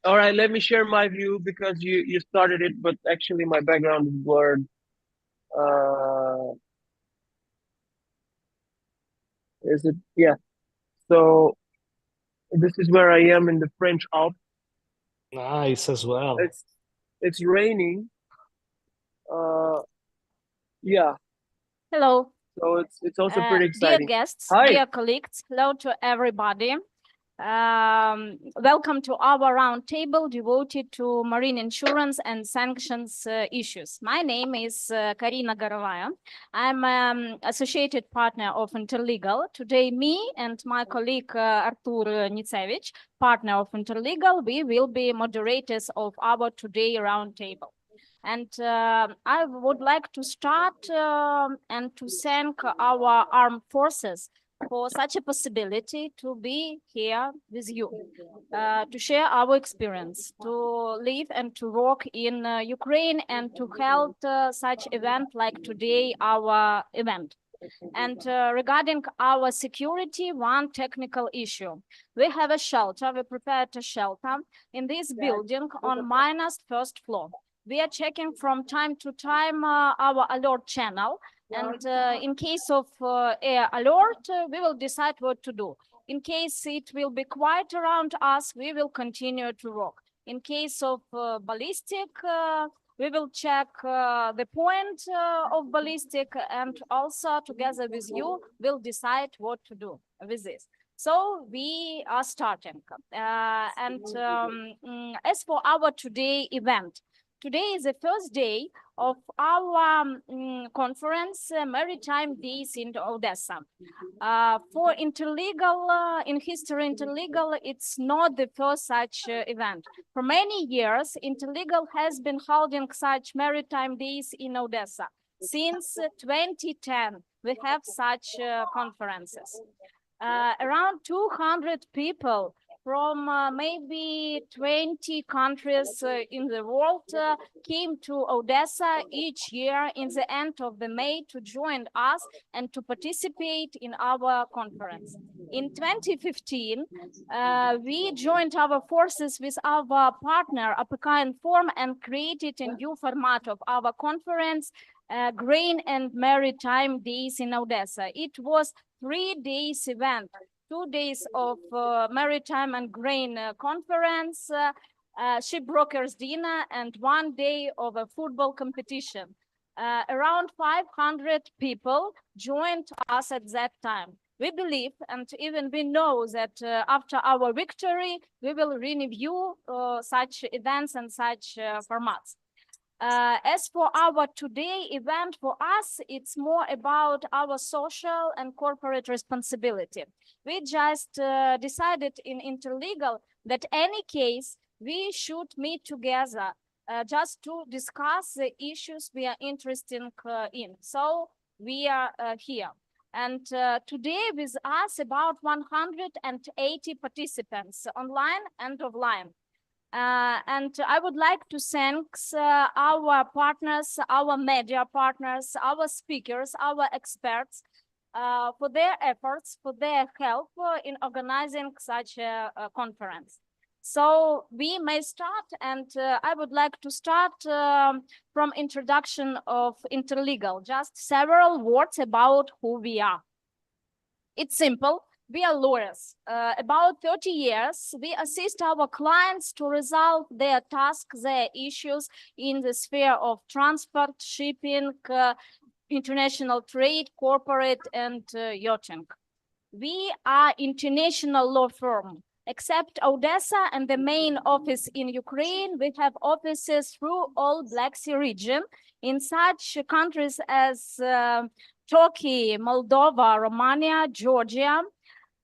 All right, let me share my view because you started it, but actually my background is blurred. Uh, is it? Yeah. So this is where I am in the French Alps. Nice as well. It's raining. Uh, yeah. Hello, So it's also pretty dear exciting. guests, Hi. dear colleagues, hello to everybody. Welcome to our roundtable devoted to marine insurance and sanctions issues. My name is Karina Garovaya. I'm associated partner of Interlegal. Today, me and my colleague Artur Nitsevich, partner of Interlegal, we will be moderators of our today roundtable. And I would like to start and to thank our armed forces for such a possibility to be here with you, to share our experience, to live and to work in Ukraine and to help such event like today, our event. And regarding our security, one technical issue. We have a shelter, we prepared a shelter in this building on minus first floor. We are checking from time to time our alert channel. And in case of air alert, we will decide what to do. In case it will be quiet around us, we will continue to work. In case of ballistic, we will check the point of ballistic, and also together with you, we'll decide what to do with this. So we are starting. As for our today event, today is the first day of our conference, Maritime Days in Odessa. For Interlegal, in history Interlegal, it's not the first such event. For many years, Interlegal has been holding such maritime days in Odessa. Since 2010, we have such conferences. Around 200 people from maybe 20 countries in the world came to Odessa each year in the end of the May to join us and to participate in our conference. In 2015, we joined our forces with our partner APK Inform and created a new format of our conference, Grain and Maritime Days in Odessa. It was 3 days event, 2 days of maritime and grain conference, shipbrokers dinner, and 1 day of a football competition. Around 500 people joined us at that time. We believe, and even we know, that after our victory, we will renew such events and such formats. As for our today event, for us, it's more about our social and corporate responsibility. We just decided in Interlegal that any case, we should meet together just to discuss the issues we are interested in. So we are here. And today with us about 180 participants online and offline. And I would like to thank our partners, our media partners, our speakers, our experts for their efforts, for their help in organizing such a conference. So we may start, and I would like to start from introduction of Interlegal, just several words about who we are. It's simple. We are lawyers. About 30 years, we assist our clients to resolve their tasks, their issues in the sphere of transport, shipping, international trade, corporate, and yachting. We are international law firm. Except Odessa and the main office in Ukraine, we have offices through all Black Sea region in such countries as Turkey, Moldova, Romania, Georgia,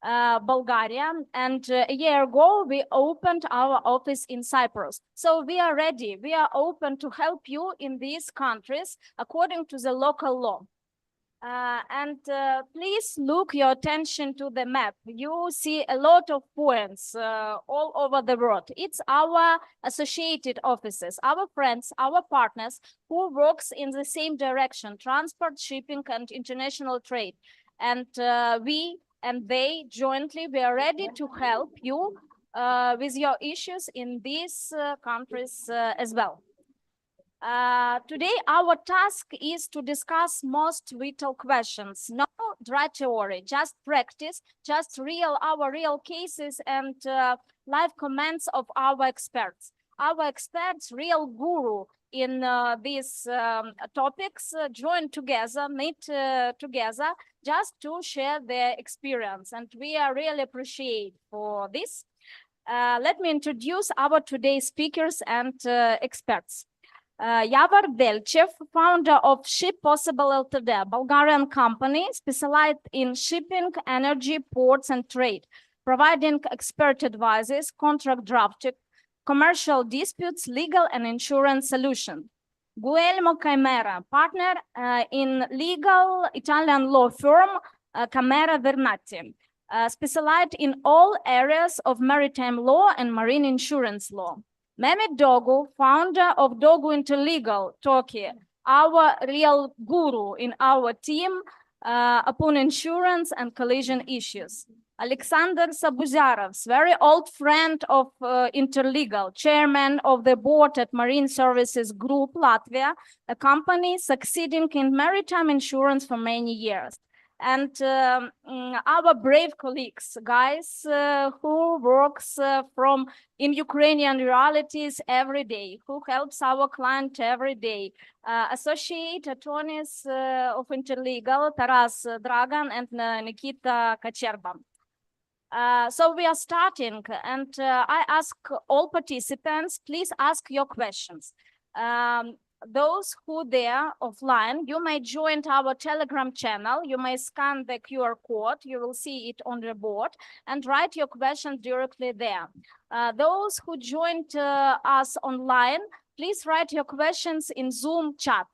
Bulgaria, and a year ago we opened our office in Cyprus. So we are ready. We are open to help you in these countries according to the local law. Please look your attention to the map. You see a lot of points all over the world. It's our associated offices, our friends, our partners who works in the same direction, transport, shipping, and international trade. And we and they jointly, we are ready to help you with your issues in these countries as well. Today, our task is to discuss most vital questions. No dry theory, just practice, just our real cases and live comments of our experts. Our experts, real guru in these topics, join together, meet together just to share their experience. And we are really appreciate for this. Let me introduce our today's speakers and experts. Yavor Velchev, founder of Ship Possible Ltd, Bulgarian company specialized in shipping, energy, ports, and trade, providing expert advices, contract drafting, commercial disputes, legal and insurance solutions. Guillermo Camera, partner in legal Italian law firm Camera Vernati, specialized in all areas of maritime law and marine insurance law. Mehmet Dogu, founder of Dogu Interlegal Turkey, our real guru in our team upon insurance and collision issues. Alexander Sabuzarovs, very old friend of Interlegal, chairman of the board at Marine Services Group Latvia, a company succeeding in maritime insurance for many years. And our brave colleagues, guys who works in Ukrainian realities every day, who helps our client every day. Associate attorneys of Interlegal, Taras Dragan and Nikita Kacherba. So we are starting, and I ask all participants, please ask your questions. Those who there offline, you may join our Telegram channel. You may scan the QR code. You will see it on the board and write your questions directly there. Those who joined us online, please write your questions in Zoom chat.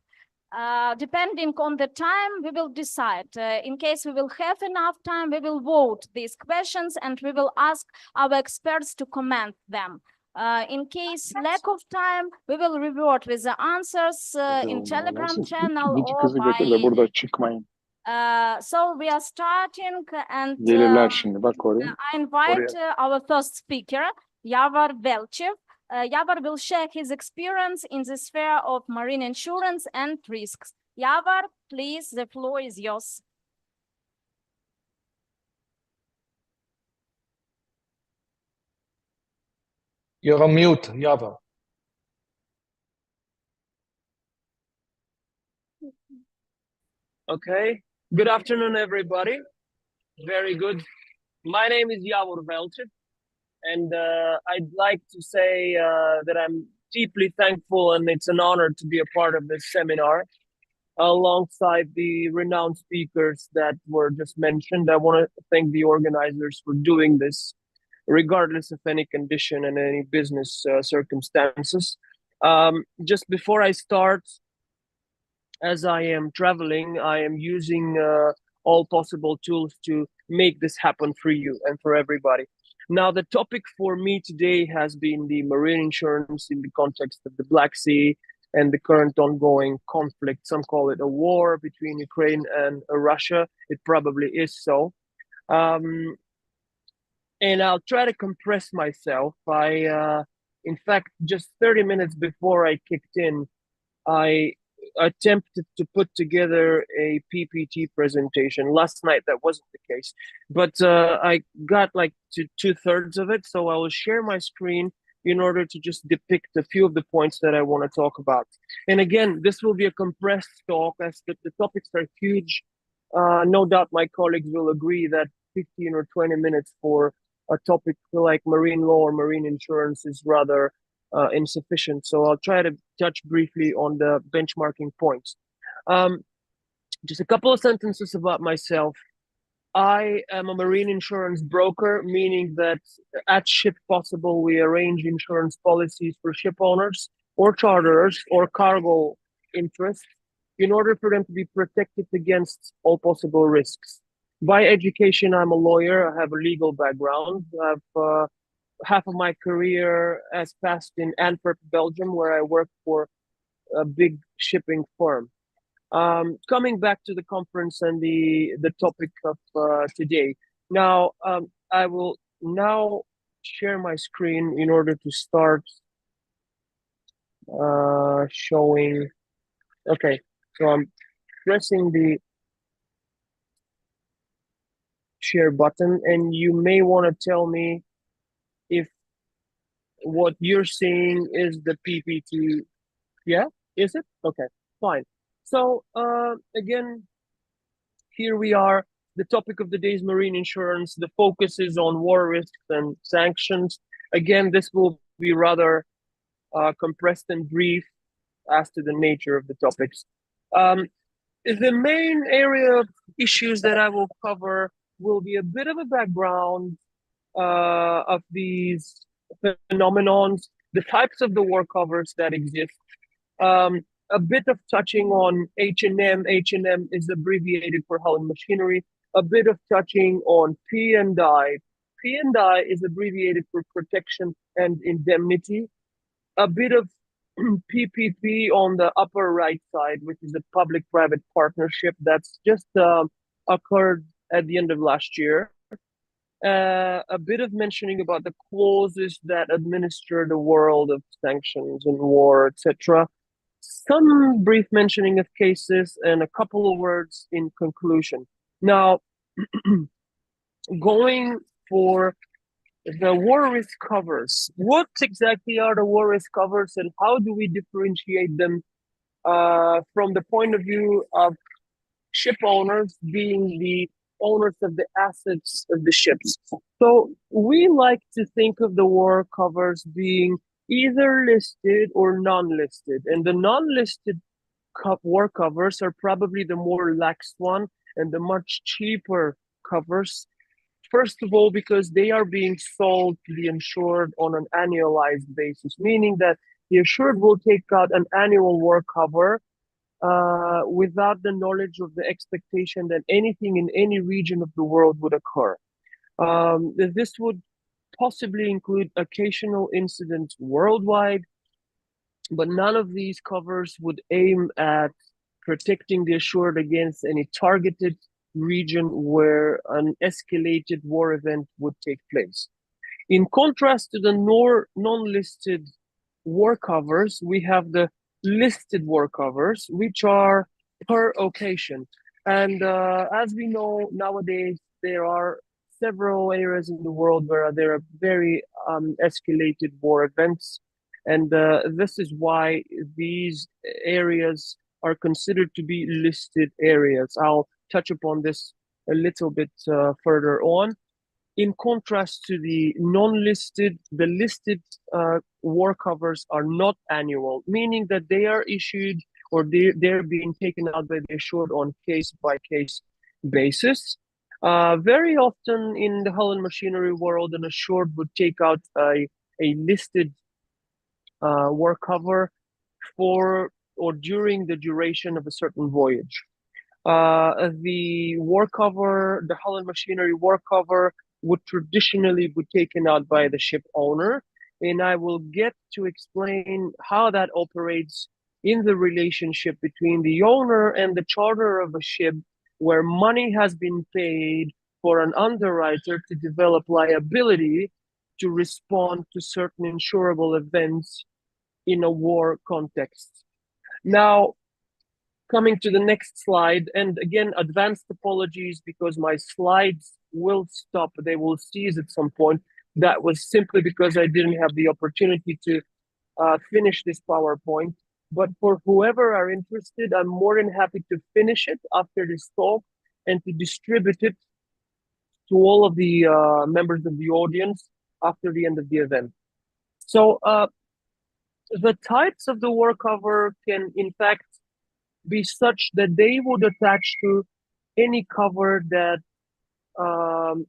Depending on the time, we will decide. In case we will have enough time, we will vote these questions and we will ask our experts to comment them. In case lack of time, we will revert with the answers in Telegram channel or by... So we are starting, and I invite our first speaker, Yavor Velchev. Yavor will share his experience in the sphere of marine insurance and risks. Yavor, please, the floor is yours. You're on mute, Yavor. Okay. Good afternoon, everybody. Very good. My name is Yavor Velchev, and I'd like to say that I'm deeply thankful, and it's an honor to be a part of this seminar alongside the renowned speakers that were just mentioned. I want to thank the organizers for doing this, regardless of any condition and any business circumstances. Just before I start, as I am traveling, I am using all possible tools to make this happen for you and for everybody. Now, the topic for me today has been the marine insurance in the context of the Black Sea and the current ongoing conflict. Some call it a war between Ukraine and Russia. It probably is so. And I'll try to compress myself. In fact, just 30 minutes before I kicked in, I attempted to put together a PPT presentation. Last night, that wasn't the case, but I got like to 2/3 of it. So I will share my screen in order to just depict a few of the points that I want to talk about. And again, this will be a compressed talk as the topics are huge. No doubt my colleagues will agree that 15 or 20 minutes for a topic like marine law or marine insurance is rather insufficient. So I'll try to touch briefly on the benchmarking points. Just a couple of sentences about myself. I am a marine insurance broker, meaning that at Ship Possible, we arrange insurance policies for ship owners or charterers or cargo interests in order for them to be protected against all possible risks. By education, I'm a lawyer. I have a legal background. I've half of my career has passed in Antwerp, Belgium, where I worked for a big shipping firm. Coming back to the conference and the topic of today. Now, I will now share my screen in order to start showing. Okay, so I'm pressing the share button, and you may want to tell me if what you're seeing is the PPT. Yeah, is it? Okay, fine. So again, here we are. The topic of the day is marine insurance. The focus is on war risks and sanctions. Again, this will be rather compressed and brief as to the nature of the topics. The main area of issues that I will cover will be a bit of a background of these phenomenons, the types of the war covers that exist, a bit of touching on H&M. H&M is abbreviated for hull and machinery. A bit of touching on P&I. P&I is abbreviated for protection and indemnity. A bit of PPP on the upper right side, which is a public-private partnership that's just occurred at the end of last year. A bit of mentioning about the clauses that administer the world of sanctions and war, etc. Some brief mentioning of cases and a couple of words in conclusion. Now, going for the war risk covers. What exactly are the war risk covers, and how do we differentiate them from the point of view of ship owners being the owners of the assets of the ships? So we like to think of the war covers being either listed or non-listed, and the non-listed war covers are probably the more lax one and the much cheaper covers. First of all, because they are being sold to the insured on an annualized basis, meaning that the insured will take out an annual war cover without the knowledge of the expectation that anything in any region of the world would occur. This would possibly include occasional incidents worldwide, but none of these covers would aim at protecting the assured against any targeted region where an escalated war event would take place. In contrast to the non-listed war covers, we have the listed war covers, which are per occasion. And as we know, nowadays, there are several areas in the world where there are very escalated war events. And this is why these areas are considered to be listed areas. I'll touch upon this a little bit further on. In contrast to the non-listed, the listed war covers are not annual, meaning that they are issued or they're being taken out by the assured on case-by-case basis. Very often in the hull and machinery world, an assured would take out a listed war cover for or during the duration of a certain voyage. The war cover, the hull and machinery war cover, would traditionally be taken out by the ship owner, and I will get to explain how that operates in the relationship between the owner and the charter of a ship, where money has been paid for an underwriter to develop liability to respond to certain insurable events in a war context. Now, coming to the next slide, and again, advanced apologies because my slides will stop. They will cease at some point. That was simply because I didn't have the opportunity to finish this PowerPoint. But for whoever are interested, I'm more than happy to finish it after this talk and to distribute it to all of the members of the audience after the end of the event. So the types of the war cover can, in fact, be such that they would attach to any cover that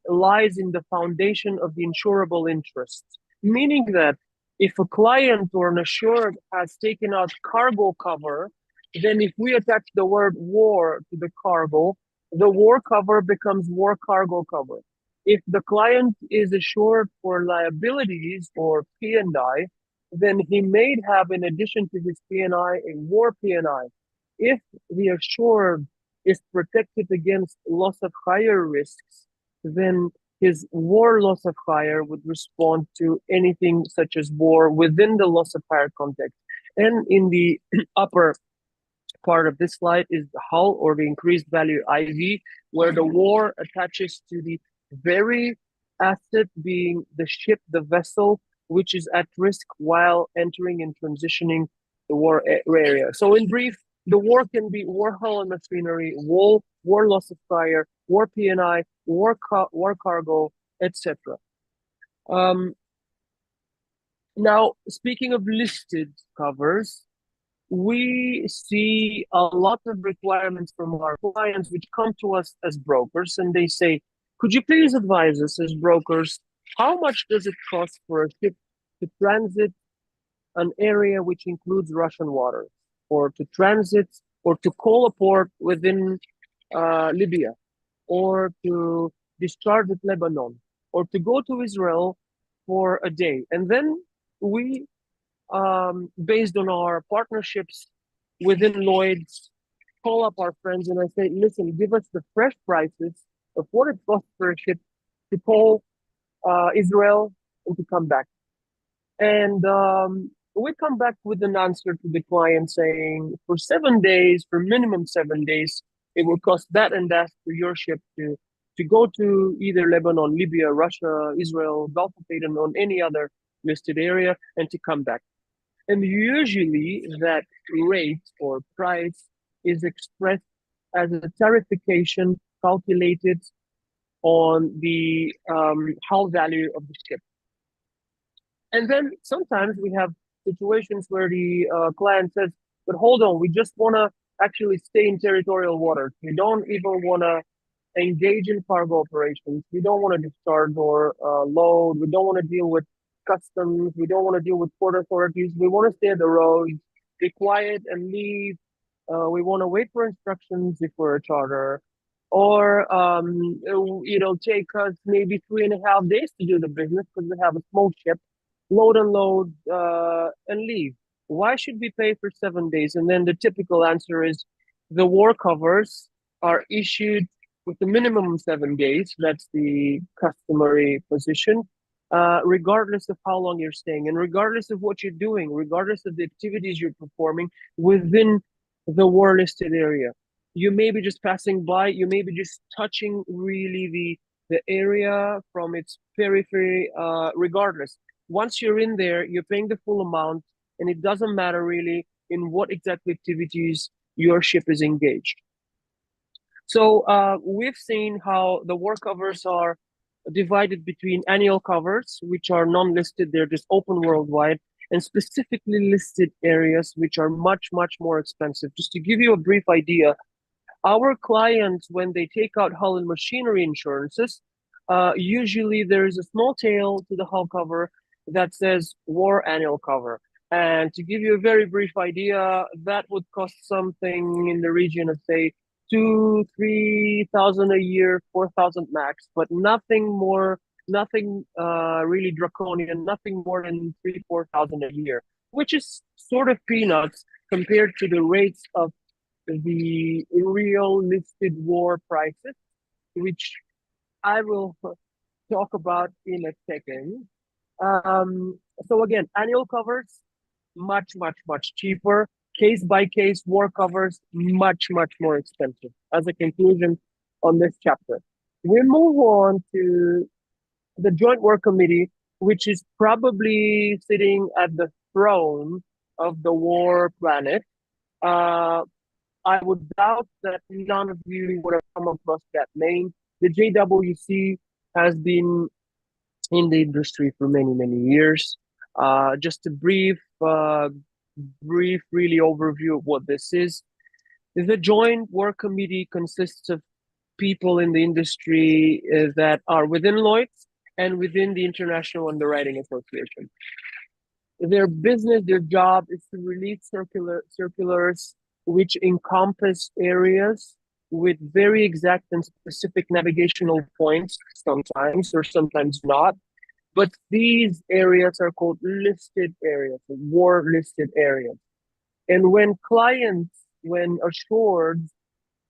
lies in the foundation of the insurable interest. Meaning that if a client or an assured has taken out cargo cover, then if we attach the word war to the cargo, the war cover becomes war cargo cover. If the client is assured for liabilities or P&I, then he may have, in addition to his P&I, a war P&I. If the assured is protected against loss of higher risks, then his war loss of hire would respond to anything such as war within the loss of hire context. And in the upper part of this slide is the hull, or the increased value IV, where the war attaches to the very asset, being the ship, the vessel, which is at risk while entering and transitioning the war area. So in brief, the war can be war hull and machinery, war loss of fire, war P&I, war cargo, etc. Now, speaking of listed covers, we see a lot of requirements from our clients which come to us as brokers, and they say, could you please advise us as brokers, how much does it cost for a ship to transit an area which includes Russian waters, or to transit or to call a port within Libya, or to discharge at Lebanon, or to go to Israel for a day? And then we, based on our partnerships within Lloyd's, call up our friends and I say, listen, give us the fresh prices of what it costs for a ship to call Israel and to come back. And we come back with an answer to the client saying, for 7 days, for minimum 7 days, it will cost that and that for your ship to go to either Lebanon, Libya, Russia, Israel, Gulf of Aden, on any other listed area, and to come back. And usually that rate or price is expressed as a tarification calculated on the hull value of the ship. And then sometimes we have situations where the client says, but hold on, we just want to actually stay in territorial waters. We don't even want to engage in cargo operations. We don't want to discharge or load. We don't want to deal with customs. We don't want to deal with port authorities. We want to stay at the roads, be quiet and leave. We want to wait for instructions if we're a charter. Or it'll take us maybe 3.5 days to do the business because we have a small ship, load and load, and leave. Why should we pay for 7 days? And then the typical answer is the war covers are issued with the minimum 7 days. That's the customary position, regardless of how long you're staying and regardless of what you're doing, regardless of the activities you're performing within the war listed area. You may be just passing by, you may be just touching really the area from its periphery, regardless. Once you're in there, you're paying the full amount, and it doesn't matter really in what exact activities your ship is engaged. So we've seen how the war covers are divided between annual covers, which are non-listed, they're just open worldwide, and specifically listed areas, which are much, much more expensive. Just to give you a brief idea, our clients, when they take out hull and machinery insurances, usually there is a small tail to the hull cover that says war annual cover. And to give you a very brief idea, that would cost something in the region of, say, 2,000-3,000 a year, 4,000 max, but nothing more, nothing really draconian, nothing more than 3,000-4,000 a year, which is sort of peanuts compared to the rates of the real listed war prices, which I will talk about in a second. So again, annual covers, much, much, much cheaper. Case by case war covers, much, much more expensive. As a conclusion on this chapter, we move on to the Joint Work Committee, which is probably sitting at the throne of the war planet. I would doubt that none of you would have come across that name. The JWC has been in the industry for many, many years. Just a brief really overview of what this is. The Joint Work Committee consists of people in the industry that are within Lloyd's and within the International Underwriting Association. Their business, their job is to release circulars which encompass areas with very exact and specific navigational points, sometimes or sometimes not. But these areas are called listed areas, war listed areas. And when clients, when assured,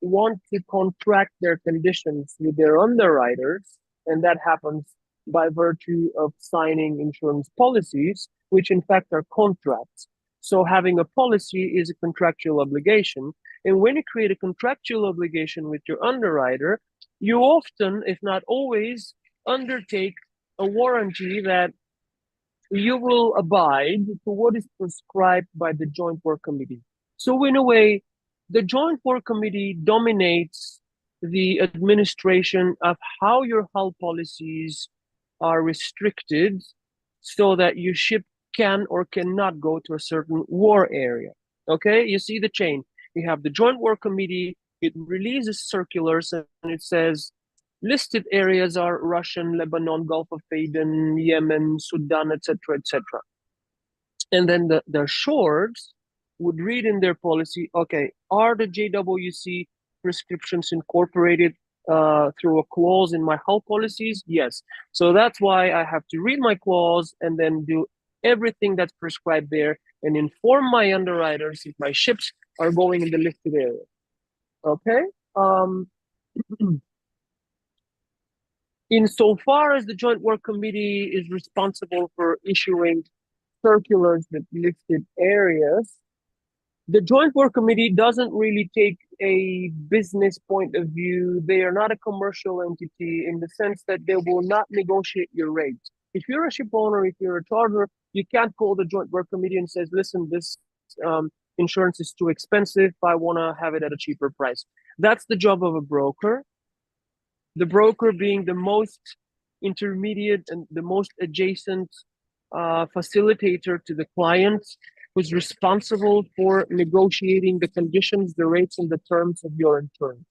want to contract their conditions with their underwriters, and that happens by virtue of signing insurance policies, which in fact are contracts. So having a policy is a contractual obligation. And when you create a contractual obligation with your underwriter, you often, if not always, undertake a warranty that you will abide to what is prescribed by the Joint Work Committee. So in a way, the Joint Work Committee dominates the administration of how your hull policies are restricted so that your ship can or cannot go to a certain war area. Okay, you see the chain. You have the Joint Work Committee, it releases circulars and it says listed areas are Russian, Lebanon, Gulf of Aden, Yemen, Sudan, etc., etc. And then the shores would read in their policy, okay, are the JWC prescriptions incorporated through a clause in my hull policies? Yes. So that's why I have to read my clause and then do everything that's prescribed there and inform my underwriters if my ships are going in the listed area. Okay. Insofar as the Joint Work Committee is responsible for issuing circulars with listed areas, the Joint Work Committee doesn't really take a business point of view. They are not a commercial entity in the sense that they will not negotiate your rates. If you're a ship owner, if you're a charter, you can't call the Joint Work Committee and says, listen, this insurance is too expensive. I want to have it at a cheaper price. That's the job of a broker. The broker being the most intermediate and the most adjacent facilitator to the client, who's responsible for negotiating the conditions, the rates, and the terms of your insurance.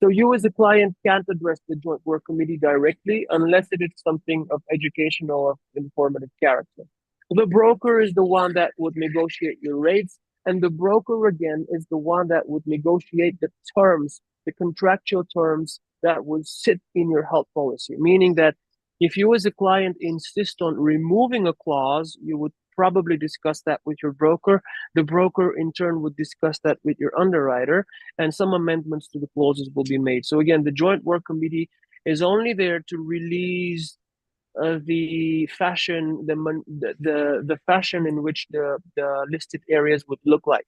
So you as a client can't address the Joint Work Committee directly unless it is something of educational or informative character. The broker is the one that would negotiate your rates, and the broker again is the one that would negotiate the terms, the contractual terms that would sit in your health policy, meaning that if you as a client insist on removing a clause, you would probably discuss that with your broker. The broker in turn would discuss that with your underwriter, and some amendments to the clauses will be made. So again, the Joint Work Committee is only there to release the fashion, the fashion in which the listed areas would look like.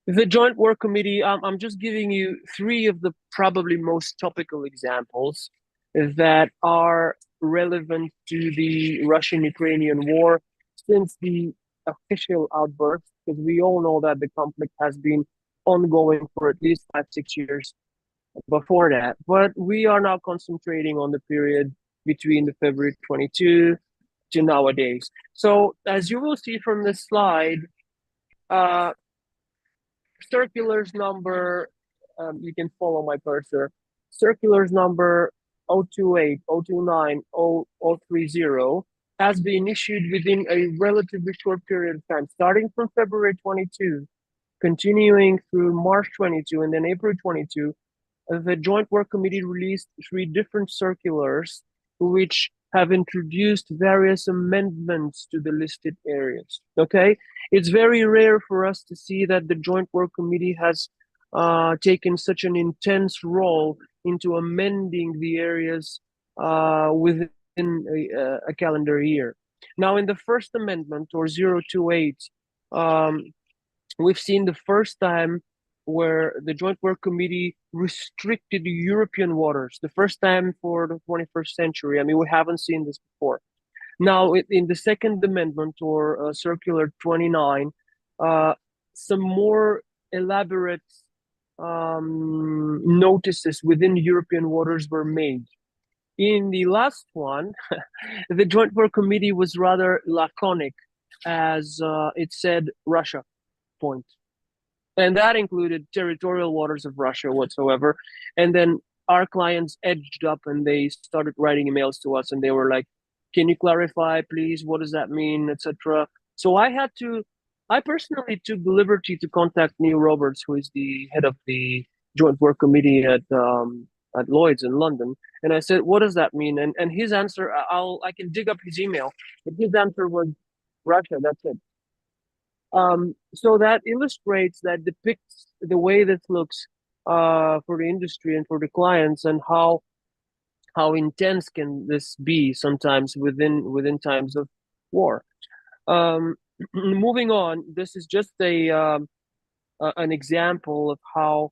The Joint Work Committee, I'm just giving you three of the probably most topical examples that are relevant to the Russian-Ukrainian war since the official outburst, because we all know that the conflict has been ongoing for at least 5-6 years before that. But we are now concentrating on the period between the February 22 to nowadays. So as you will see from this slide, circulars number, you can follow my cursor, circulars number 028, 029, 0030 has been issued within a relatively short period of time, starting from February 22, continuing through March 22, and then April 22. The Joint Work Committee released 3 different circulars which have introduced various amendments to the listed areas. Okay, it's very rare for us to see that the Joint Work Committee has taken such an intense role into amending the areas within a calendar year. Now, in the first amendment, or 028, we've seen the first time where the Joint Work Committee restricted European waters, the first time for the 21st century. I mean, we haven't seen this before. Now, in the Second Amendment, or Circular 29, some more elaborate notices within European waters were made. In the last one, the Joint Work Committee was rather laconic, as it said Russia, point. And that included territorial waters of Russia whatsoever. And then our clients edged up and they started writing emails to us and they were like, can you clarify, please? What does that mean, etc. So I personally took the liberty to contact Neil Roberts, who is the head of the Joint Work Committee at Lloyd's in London. And I said, what does that mean? And his answer, I can dig up his email, but his answer was Russia, that's it. So that illustrates, that depicts the way this looks for the industry and for the clients, and how how intense can this be sometimes within times of war. Moving on, this is just an example of how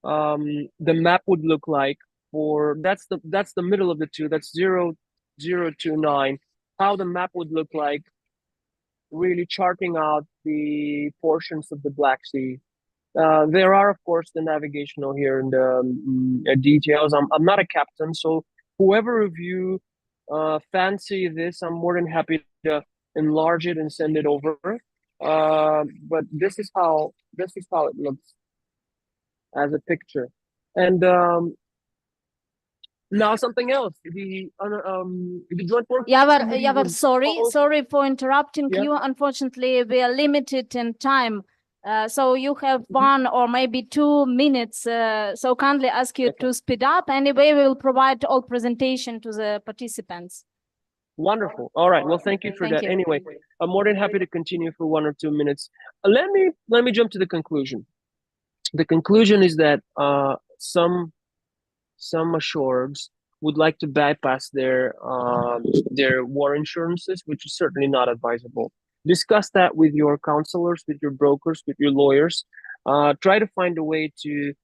the map would look like for that's the middle of the two. That's 0, 0 to 9. How the map would look like, really charting out the portions of the Black Sea. There are, of course, the navigational here and the details. I'm not a captain, so whoever of you fancy this, I'm more than happy to enlarge it and send it over. But this is how it looks as a picture. And now something else. The joint work activity Yavar, would sorry follow- for interrupting Yeah. you. Unfortunately, we are limited in time. So you have 1 or maybe 2 minutes. So kindly ask you to speed up. Anyway, we will provide all presentation to the participants. Wonderful. All right. Well, thank you for Thank that. you. Anyway, I'm more than happy to continue for 1 or 2 minutes. Let me jump to the conclusion. The conclusion is that some assureds would like to bypass their war insurances, which is certainly not advisable. Discuss that with your counselors, with your brokers, with your lawyers. Try to find a way to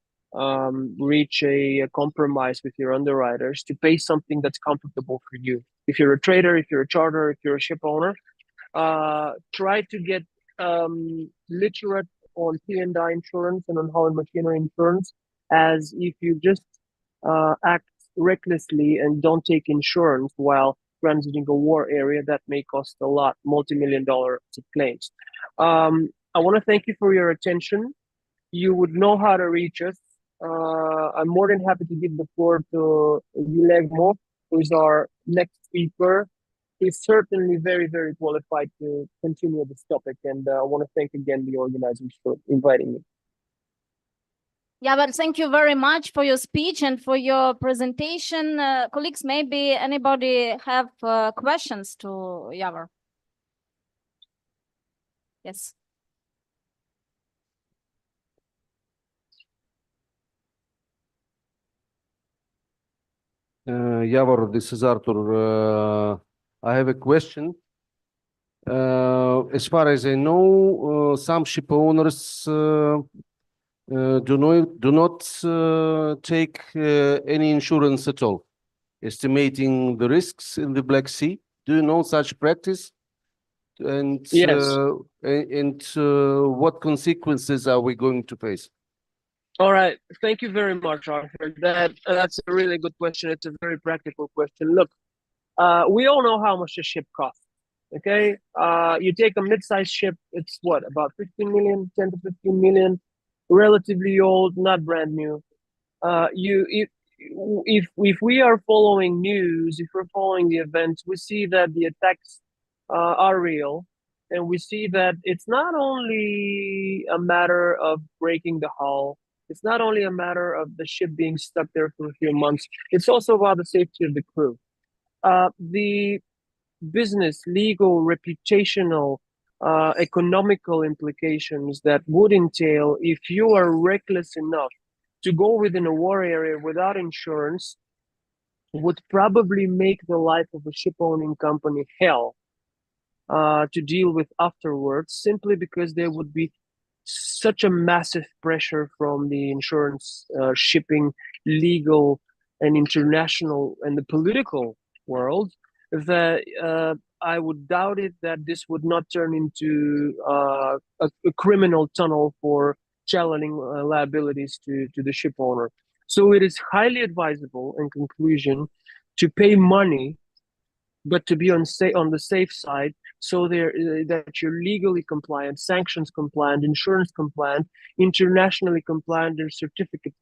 reach a compromise with your underwriters to pay something that's comfortable for you. If you're a trader, if you're a charter, if you're a ship owner, try to get literate on P&I insurance and on hull and machinery insurance, as if you just act recklessly and don't take insurance while transiting a war area, that may cost a lot, multi-million dollars of claims. I want to thank you for your attention. You would know how to reach us. I'm more than happy to give the floor to Guillermo, who is our next speaker. He's certainly very, very qualified to continue this topic. And I want to thank again the organizers for inviting me. Yeah, but thank you very much for your speech and for your presentation. Colleagues, maybe anybody have questions to Yavar? Yes. Yavor, this is Arthur. I have a question. As far as I know, some ship owners do not take any insurance at all, estimating the risks in the Black Sea. Do you know such practice? And Yes. What consequences are we going to face? All right. Thank you very much, Arthur. That's a really good question. It's a very practical question. Look, we all know how much a ship costs. Okay. You take a mid-sized ship, it's what, about 15 million, 10 to 15 million, relatively old, not brand new. If we are following news, if we're following the events, we see that the attacks are real, and we see that it's not only a matter of breaking the hull. It's not only a matter of the ship being stuck there for a few months. It's also about the safety of the crew. The business, legal, reputational, economical implications that would entail if you are reckless enough to go within a war area without insurance would probably make the life of a ship owning company hell to deal with afterwards, simply because there would be such a massive pressure from the insurance, shipping, legal, and international, and the political world, that I would doubt it that this would not turn into a criminal tunnel for channeling liabilities to the ship owner. So it is highly advisable, in conclusion, to pay money, but to be on the safe side, so that you're legally compliant, sanctions compliant, insurance compliant, internationally compliant, and certificate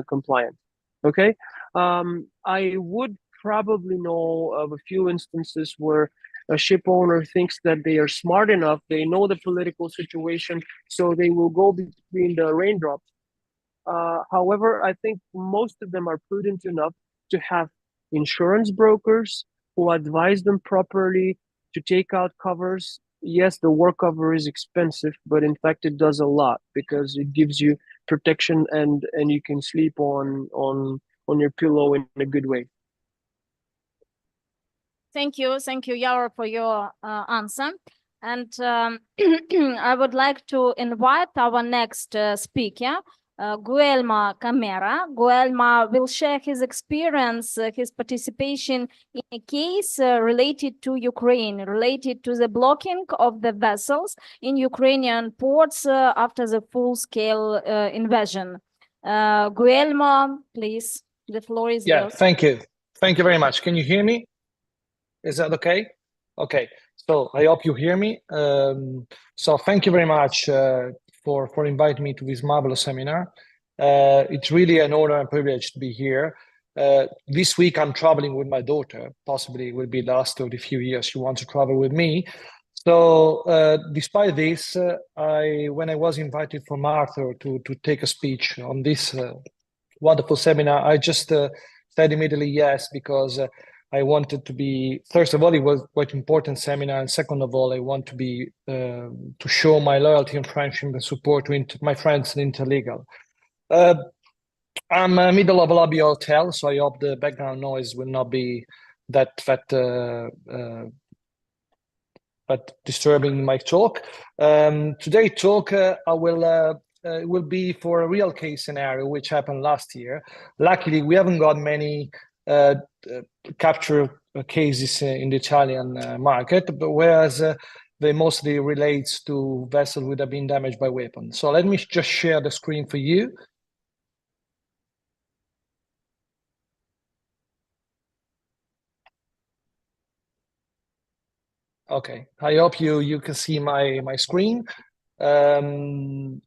compliant. Okay, I would probably know of a few instances where a ship owner thinks that they are smart enough, they know the political situation, so they will go between the raindrops. However, I think most of them are prudent enough to have insurance brokers who advise them properly to take out covers. Yes, the war cover is expensive, but in fact it does a lot, because it gives you protection, and you can sleep on your pillow in a good way. Thank you, Yara, for your answer. And I would like to invite our next speaker, Guelma Camera. Guelma will share his experience, his participation in a case related to Ukraine, related to the blocking of the vessels in Ukrainian ports after the full-scale invasion. Guelma, please, the floor is yours. Thank you. Thank you very much. Can you hear me? Is that okay? Okay. So I hope you hear me. So thank you very much for inviting me to this marvelous seminar. It's really an honor and privilege to be here. This week I'm traveling with my daughter. Possibly it will be the last of the few years she wants to travel with me. So despite this, when I was invited from Arthur to take a speech on this wonderful seminar, I just said immediately yes, because I wanted to be, first of all, it was quite important seminar, and second of all, I want to be to show my loyalty and friendship and support to my friends in Interlegal. I'm in the middle of a lobby hotel, so I hope the background noise will not be that disturbing my talk. Today's talk will be for a real case scenario which happened last year. Luckily, we haven't got many capture cases in the Italian market, but whereas they mostly relates to vessels that have been damaged by weapons. So let me just share the screen for you. Okay, I hope you can see my screen. The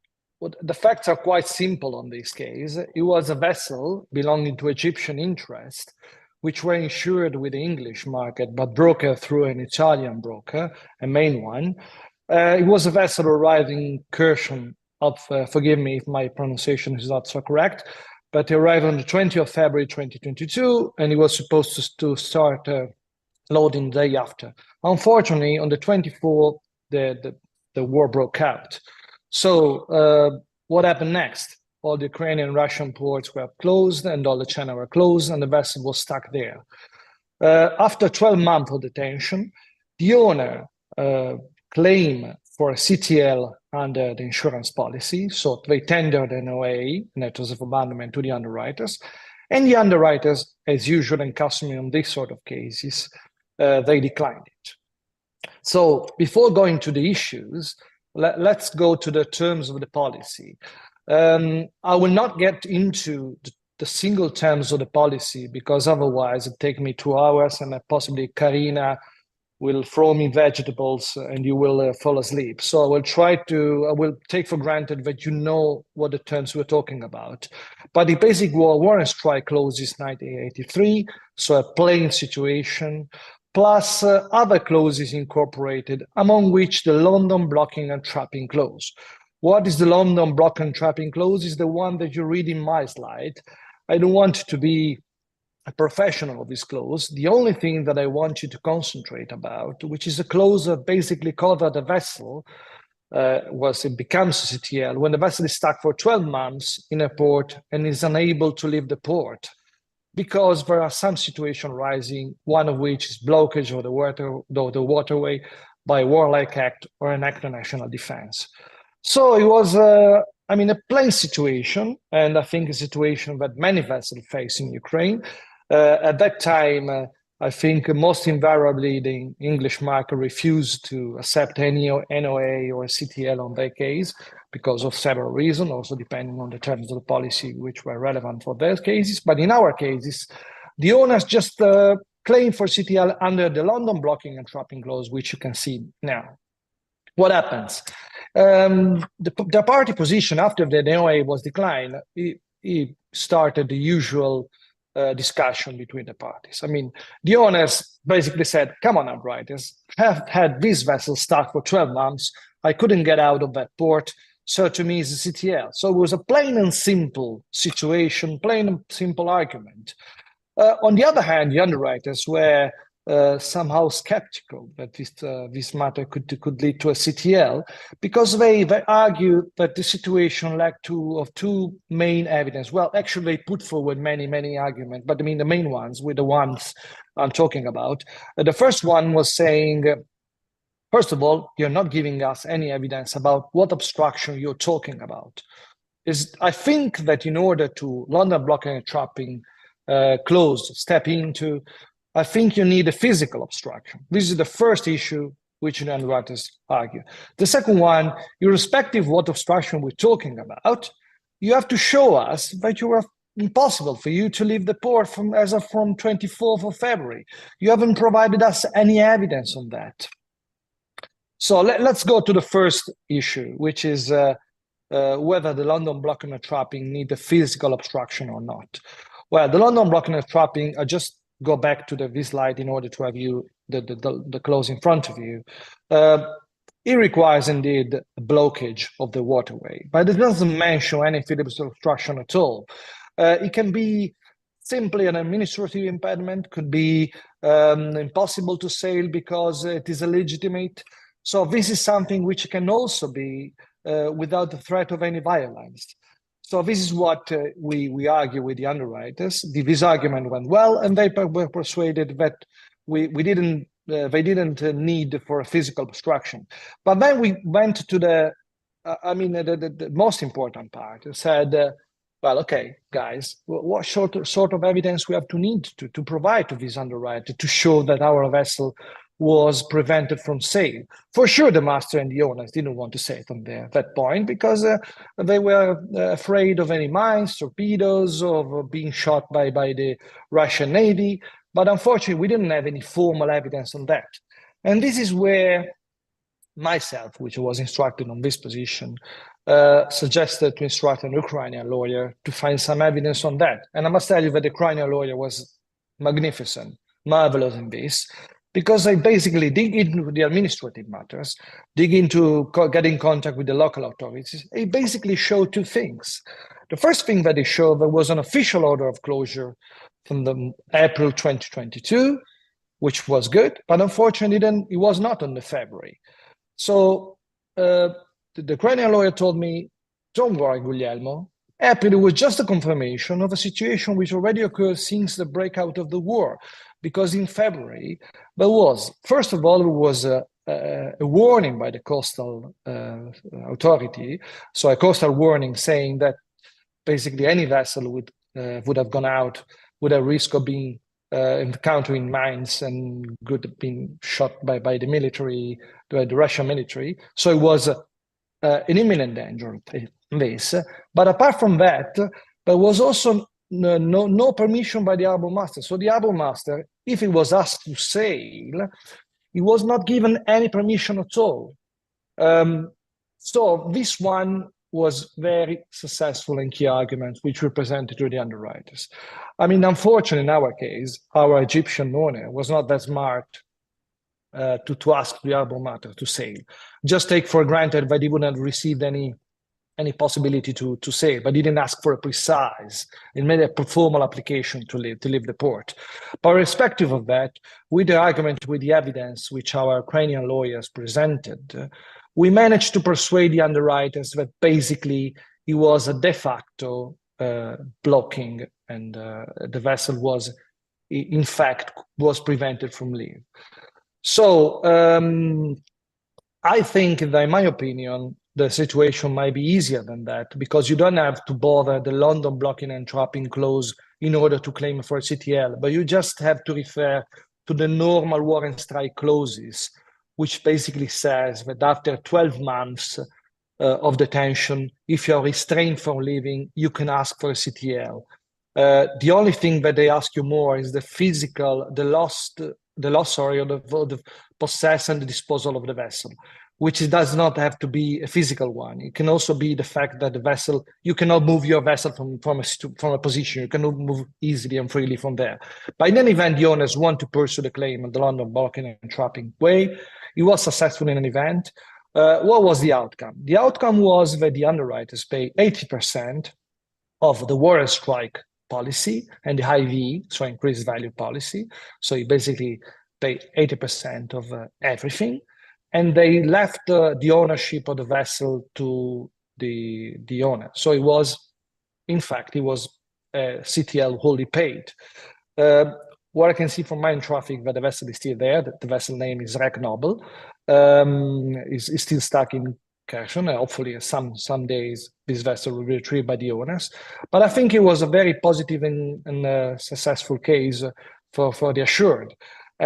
facts are quite simple on this case. It was a vessel belonging to Egyptian interest, which were insured with the English market, but brokered through an Italian broker, a main one. It was a vessel arriving in Kherson forgive me if my pronunciation is not so correct, but it arrived on the 20th of February 2022, and it was supposed to start loading the day after. Unfortunately, on the 24th, the war broke out. So what happened next? All the Ukrainian and Russian ports were closed, and all the channels were closed, and the vessel was stuck there. After 12 months of detention, the owner claimed for a CTL under the insurance policy. So they tendered an OA, notice of abandonment, to the underwriters. And the underwriters, as usual and customary on this sort of cases, they declined it. So before going to the issues, let's go to the terms of the policy. I will not get into the single terms of the policy, because otherwise it take me 2 hours, and possibly Karina will throw me vegetables and you will fall asleep. So I will take for granted that you know what the terms we're talking about. But the basic warrant strike clauses 1983, so a plain situation, plus other clauses incorporated, among which the London blocking and trapping clause. What is the London blocking and trapping clause? Is the one that you read in my slide. I don't want to be a professional of this clause. The only thing that I want you to concentrate about, which is a clause that basically covers the vessel, once it becomes a CTL, when the vessel is stuck for 12 months in a port and is unable to leave the port, because there are some situations rising, one of which is blockage of the waterway by a warlike act or an act of national defense. So it was, a plain situation, and I think a situation that many vessels face in Ukraine. At that time, I think most invariably the English market refused to accept any NOA or CTL on their case because of several reasons, also depending on the terms of the policy which were relevant for their cases. But in our cases, the owners just claimed for CTL under the London blocking and trapping clause, which you can see now. What happens? The party position after the NOA was declined, it started the usual discussion between the parties. The owners basically said, come on, underwriters, have had this vessel stuck for 12 months. I couldn't get out of that port. So to me, it's a CTL. So it was a plain and simple situation, plain and simple argument. On the other hand, the underwriters were somehow skeptical that this matter could lead to a CTL, because they argue that the situation lacked two main evidence. Well, actually, they put forward many arguments, but I mean the main ones were the ones I'm talking about. The first one was saying, first of all, you're not giving us any evidence about what obstruction you're talking about. I think that in order to London blocking and trapping clause step into, I think you need a physical obstruction. This is the first issue which the underwriters argue. The second one, irrespective of what obstruction we're talking about, you have to show us that you were impossible for you to leave the port as of from 24th of February. You haven't provided us any evidence on that. So let's go to the first issue, which is whether the London blocking and trapping need a physical obstruction or not. Well, the London blocking and trapping, I just go back to this slide in order to have you the clause in front of you. It requires indeed a blockage of the waterway, but it doesn't mention any physical obstruction at all. It can be simply an administrative impediment, could be impossible to sail because it is illegitimate. So this is something which can also be without the threat of any violence. So this is what we argue with the underwriters. This argument went well, and they were persuaded that they didn't need for a physical obstruction. But then we went to the most important part. It said, well, okay, guys, what sort of evidence we have to need to provide to this underwriter to show that our vessel was prevented from sale? For sure, the master and the owners didn't want to say it on that point because they were afraid of any mines, torpedoes, of being shot by the Russian Navy. But unfortunately, we didn't have any formal evidence on that. And this is where myself, which was instructed on this position, suggested to instruct an Ukrainian lawyer to find some evidence on that. And I must tell you that the Ukrainian lawyer was magnificent, marvelous in this, because they basically dig into the administrative matters, dig into get in contact with the local authorities. They basically show two things. The first thing that they showed, there was an official order of closure from the April 2022, which was good, but unfortunately then it was not on the February. So the Ukrainian lawyer told me, don't worry, Guglielmo, April was just a confirmation of a situation which already occurred since the breakout of the war. Because in February, there was, first of all, there was a warning by the coastal authority, so a coastal warning saying that basically any vessel would have gone out with a risk of being encountering mines and could have been shot by the military, by the Russian military. So it was an imminent danger of this. But apart from that, there was also no permission by the harbor master. So the harbor master, if he was asked to sail, he was not given any permission at all. So this one was very successful in key arguments, which were presented to the underwriters. I mean, unfortunately, in our case, our Egyptian owner was not that smart to ask the harbor master to sail. Just take for granted that he wouldn't have received any possibility to sail, but didn't ask for a precise and made a formal application to leave the port. But irrespective of that, with the argument, with the evidence which our Ukrainian lawyers presented, we managed to persuade the underwriters that basically it was a de facto blocking, and the vessel was, in fact, was prevented from leaving. So I think that, in my opinion, the situation might be easier than that, because you don't have to bother the London blocking and trapping clause in order to claim for a CTL, but you just have to refer to the normal war and strike clauses, which basically says that after 12 months of detention, if you're restrained from leaving, you can ask for a CTL. The only thing that they ask you more is the loss or the possess and the disposal of the vessel, which does not have to be a physical one. It can also be the fact that the vessel, you cannot move your vessel from a position. You cannot move easily and freely from there. But in any event, the owners want to pursue the claim in the London blocking and trapping way. It was successful in an event. What was the outcome? The outcome was that the underwriters pay 80% of the war and strike policy and the high V, so increased value policy. So it basically pay 80% of everything, and they left the ownership of the vessel to the owner. So it was, in fact, it was CTL wholly paid. What I can see from mine traffic that the vessel is still there. That the vessel name is Rec Noble, is still stuck in Kherson. Hopefully, some days this vessel will be retrieved by the owners. But I think it was a very positive and successful case for the assured.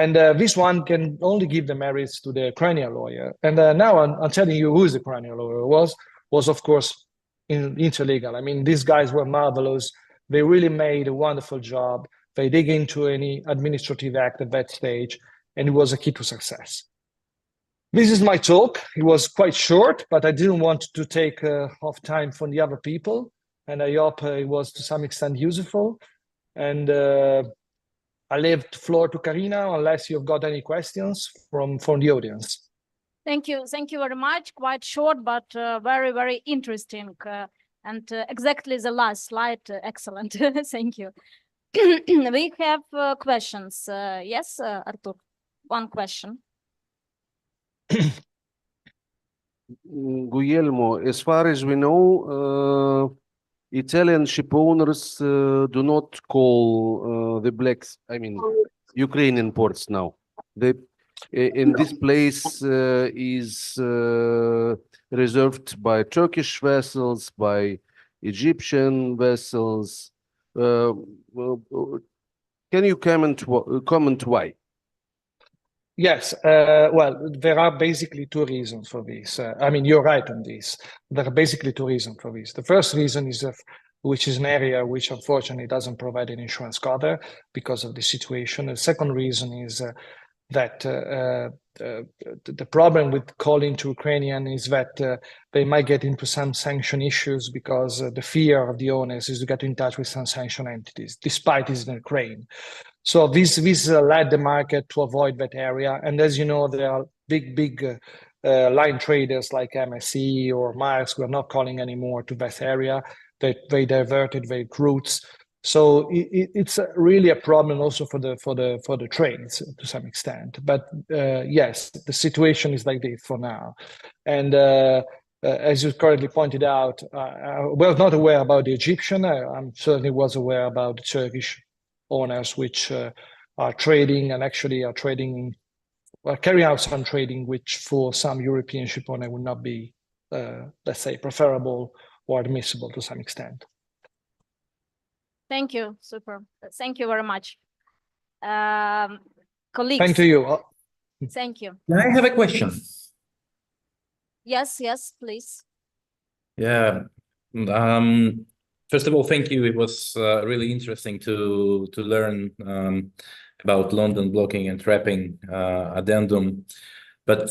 And this one can only give the merits to the Ukrainian lawyer. And now I'm telling you who the Ukrainian lawyer was of course Interlegal. I mean, these guys were marvelous. They really made a wonderful job. They dig into any administrative act at that stage, and it was a key to success. This is my talk. It was quite short, but I didn't want to take off time from the other people, and I hope it was to some extent useful. And I leave the floor to Karina, unless you've got any questions from the audience. Thank you very much. Quite short, but very, very interesting. And exactly the last slide, excellent. Thank you. We have questions. Yes, Artur, one question. Guillermo, as far as we know, Italian ship owners do not call the Ukrainian ports now. In this place is reserved by Turkish vessels, by Egyptian vessels. Can you comment why? Yes, well, there are basically two reasons for this. I mean, you're right on this. There are basically two reasons for this. The first reason is which is an area which unfortunately doesn't provide an insurance cover because of the situation. The second reason is that the problem with calling to Ukrainian is that they might get into some sanction issues because the fear of the owners is to get in touch with some sanction entities, despite it's in Ukraine. So this led the market to avoid that area. And as you know, there are big line traders like MSC or Mars who are not calling anymore to that area. They diverted their routes. So it's really a problem also for the trades to some extent. But yes, the situation is like this for now. And as you correctly pointed out, I was not aware about the Egyptian. I certainly was aware about the Turkish owners which are trading and actually are trading, carrying out some trading, which for some European ship owner would not be, let's say, preferable or admissible to some extent. Thank you. Super. Thank you very much. Colleagues. Thank you. Thank you. Can I have a question? Yes, please. Yeah. First of all, thank you. It was really interesting to learn about London blocking and trapping addendum. But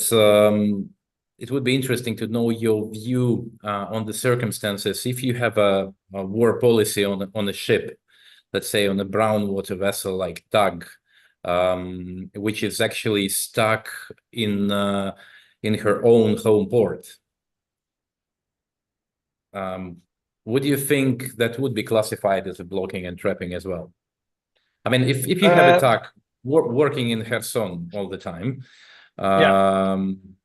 it would be interesting to know your view on the circumstances. If you have a war policy on a ship, let's say on a brown water vessel like TAG, which is actually stuck in her own home port, would you think that would be classified as a blocking and trapping as well? I mean, if you have a TAG working in Kherson all the time,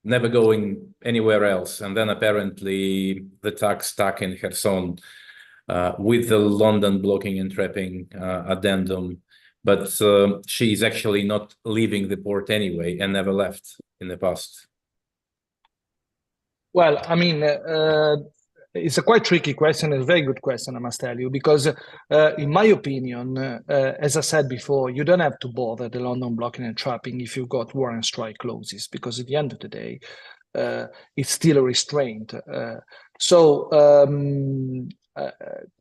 never going anywhere else, and then apparently the TAG stuck in Kherson with the London blocking and trapping addendum, but she's actually not leaving the port anyway and never left in the past. Well, I mean, it's a quite tricky question, a very good question, I must tell you, because in my opinion, as I said before, you don't have to bother the London blocking and trapping if you've got war and strike clauses, because at the end of the day, it's still a restraint.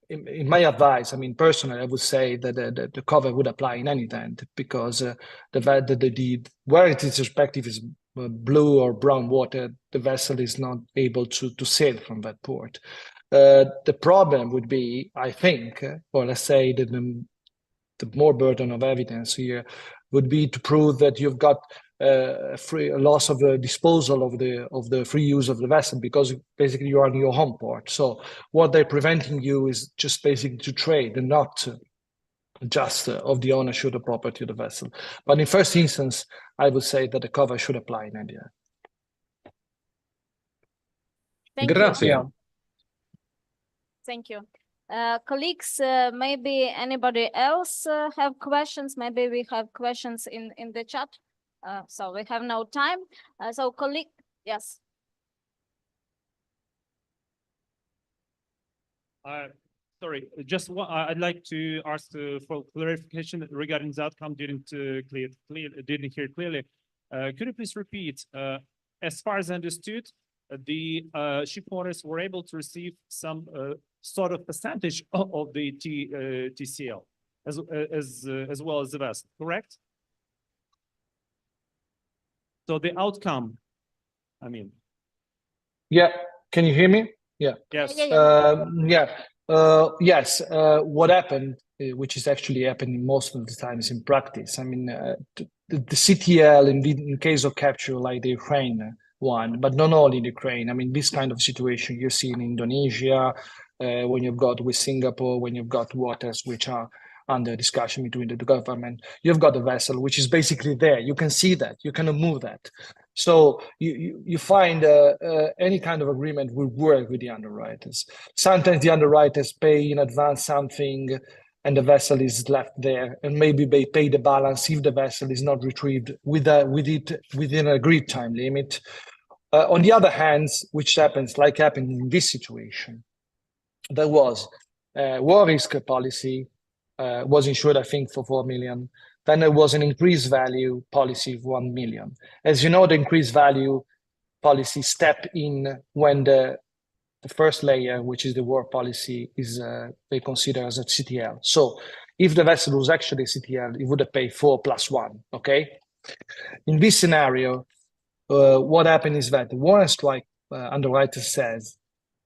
In my advice, I mean, personally, I would say that the cover would apply in any event, because where it is respective is blue or brown water, the vessel is not able to sail from that port. The problem would be, I think, or let's say that the more burden of evidence here would be to prove that you've got a loss of the disposal of the free use of the vessel, because basically you are in your home port. So what they're preventing you is just basically to trade and not just of the ownership of the property of the vessel. But in first instance, I would say that the cover should apply in India. Thank you. Grazie. Yeah. Thank you. Colleagues, maybe anybody else have questions? Maybe we have questions in the chat. So we have no time. So colleague, yes. Sorry, just one, I'd like to ask for clarification regarding the outcome. Didn't didn't hear clearly. Could you please repeat? As far as I understood, the ship owners were able to receive some sort of percentage of the TCL as well as the vessel, correct? So the outcome, I mean. Yeah. Can you hear me? Yeah. Yes. Yes. What happened, which is actually happening most of the times in practice. I mean, the CTL in case of capture, like the Ukraine one, but not only in Ukraine. I mean, this kind of situation you see in Indonesia, when you've got with Singapore, when you've got waters which are under discussion between the government, you've got the vessel which is basically there. You can see that, you cannot move that. So you find any kind of agreement will work with the underwriters. Sometimes the underwriters pay in advance something and the vessel is left there, and maybe they pay the balance if the vessel is not retrieved within an agreed time limit. On the other hand, which happens like happened in this situation, there was war risk policy, was insured, I think, for 4 million. Then there was an increased value policy of 1 million. As you know, the increased value policy step in when the first layer, which is the war policy, is they consider as a CTL. So if the vessel was actually a CTL, it would have paid 4 plus 1, okay? In this scenario, what happened is that the war strike underwriter says,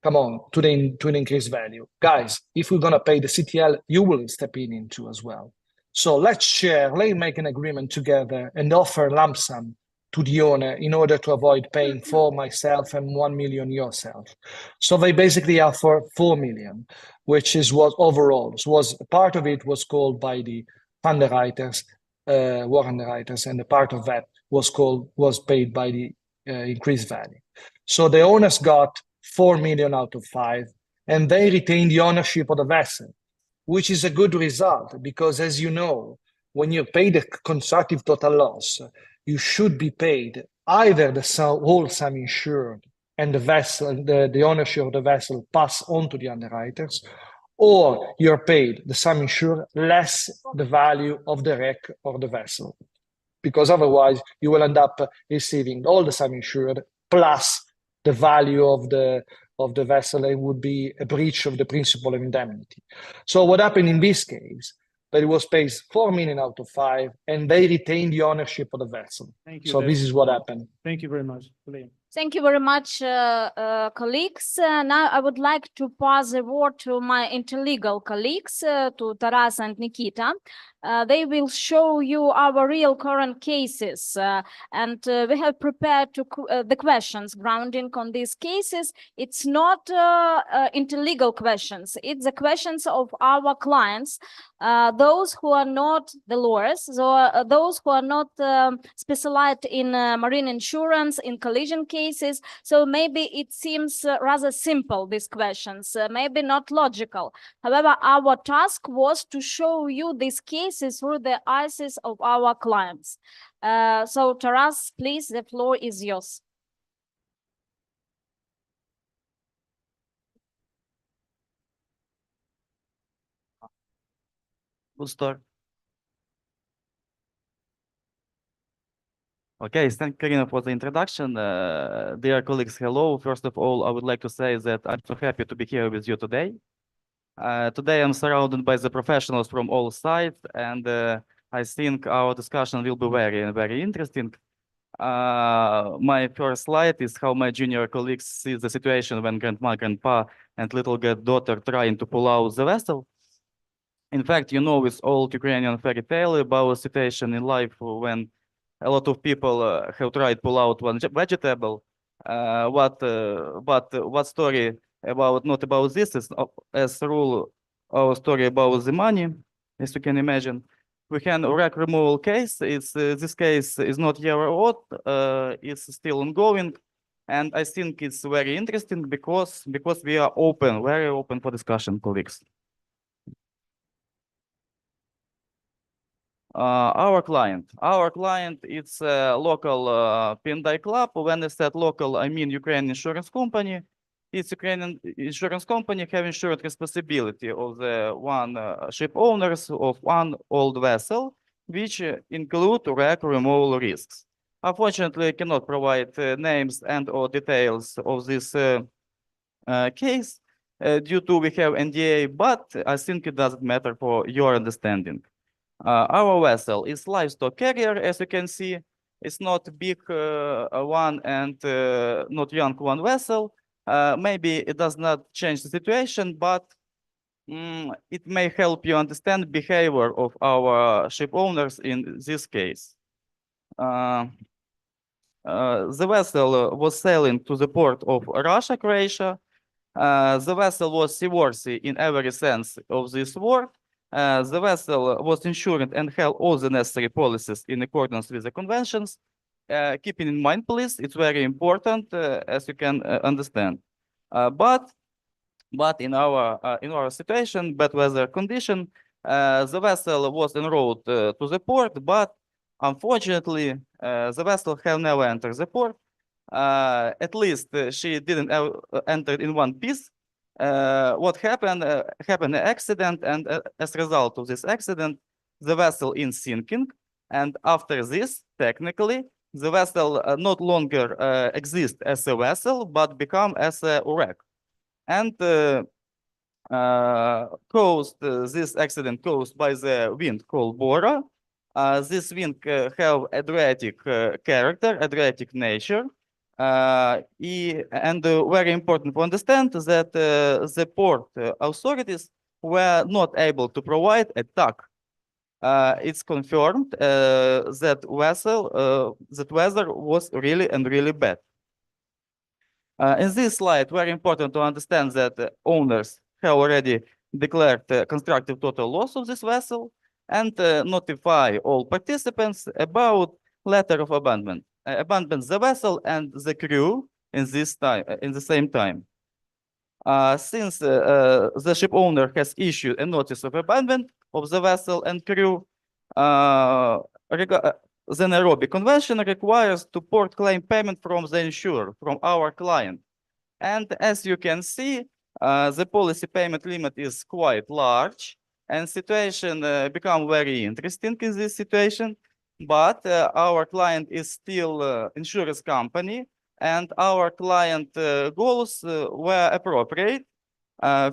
come on, to the increased value. Guys, if we're gonna pay the CTL, you will step in into as well. So let's share, let's make an agreement together and offer lump sum to the owner in order to avoid paying for myself and 1 million yourself. So they basically offer 4 million, which is what overall was part of it was called by the underwriters, war underwriters, and the part of that was paid by the increased value. So the owners got 4 million out of 5, and they retain the ownership of the vessel, which is a good result because, as you know, when you pay the constructive total loss, you should be paid either the whole sum insured and the vessel, the ownership of the vessel pass on to the underwriters, or you're paid the sum insured less the value of the wreck or the vessel, because otherwise you will end up receiving all the sum insured plus the value of the vessel. It would be a breach of the principle of indemnity. So what happened in this case, that it was paid 4 million out of 5, and they retained the ownership of the vessel. Thank you. So this is what happened. Thank you very much. Thank you very much, colleagues. Now I would like to pass the word to my interlegal colleagues, to Taras and Nikita. They will show you our real current cases, and we have prepared the questions grounding on these cases. It's not interlegal questions, it's the questions of our clients, those who are not the lawyers, those who are not specialized in marine insurance, in collision cases. So maybe it seems rather simple, these questions, maybe not logical. However, our task was to show you these cases through the eyes of our clients. So Taras, please, the floor is yours. We'll start. Okay, thank you, Karina, for the introduction. Dear colleagues, hello. First of all, I would like to say that I'm so happy to be here with you today. Today I'm surrounded by the professionals from all sides, and I think our discussion will be very, very interesting. My first slide is how my junior colleagues see the situation when grandma, grandpa, and little granddaughter trying to pull out the vessel. In fact, you know, with old Ukrainian fairy tale about a situation in life when a lot of people have tried pull out one vegetable. What story about not about this is as a rule our story about the money. as you can imagine. We have a wreck removal case. This case is not yet old. It's still ongoing. And I think it's very interesting because we are open, very open for discussion, colleagues. Our client, it's a local Pindai club. When I said local, I mean Ukrainian insurance company. It's Ukrainian insurance company have insurance responsibility of the one ship owners of one old vessel, which include wreck removal risks. Unfortunately, I cannot provide names and or details of this case due to we have NDA, but I think it doesn't matter for your understanding. Our vessel is livestock carrier, as you can see. It's not big one and not young one vessel. Maybe it does not change the situation, but it may help you understand behavior of our ship owners in this case. The vessel was sailing to the port of Russia, Croatia. The vessel was seaworthy in every sense of this word. The vessel was insured and held all the necessary policies in accordance with the conventions. Keeping in mind, please, it's very important, as you can understand. But in our situation, bad weather condition, the vessel was en route to the port, but unfortunately, the vessel have never entered the port. At least she didn't enter in one piece. What happened? Happened an accident, and as a result of this accident, the vessel is sinking. And after this, technically, the vessel not longer exists as a vessel, but become as a wreck. And this accident caused by the wind called Bora. This wind have Adriatic character, Adriatic nature. And very important to understand that the port authorities were not able to provide a tug. It's confirmed that weather was really and really bad. In this slide, very important to understand that owners have already declared constructive total loss of this vessel and notify all participants about letter of abandonment. Abandon the vessel and the crew in the same time. Since the ship owner has issued a notice of abandonment of the vessel and crew, the Nairobi Convention requires to port claim payment from the insurer, from our client. And as you can see, the policy payment limit is quite large, and situation become very interesting in this situation. But our client is still insurance company, and our client goals were appropriate.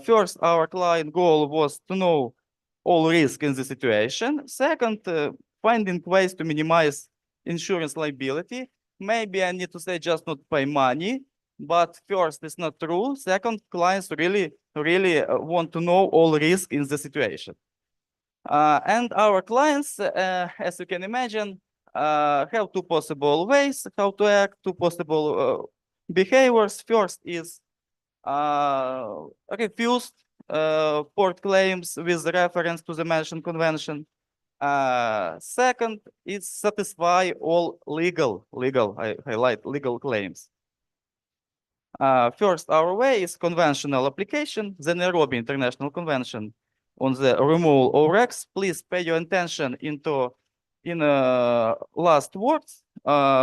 First, our client goal was to know all risk in the situation. Second, finding ways to minimize insurance liability. Maybe I need to say just not pay money, but first, it's not true. Second, clients really want to know all risk in the situation. And our clients, as you can imagine, have two possible ways how to act, two possible behaviors. First is refused port claims with reference to the mentioned convention. Second is satisfy all legal, I highlight legal claims. First, our way is conventional application, the Nairobi International Convention on the removal of wrecks. Please pay your attention in last words,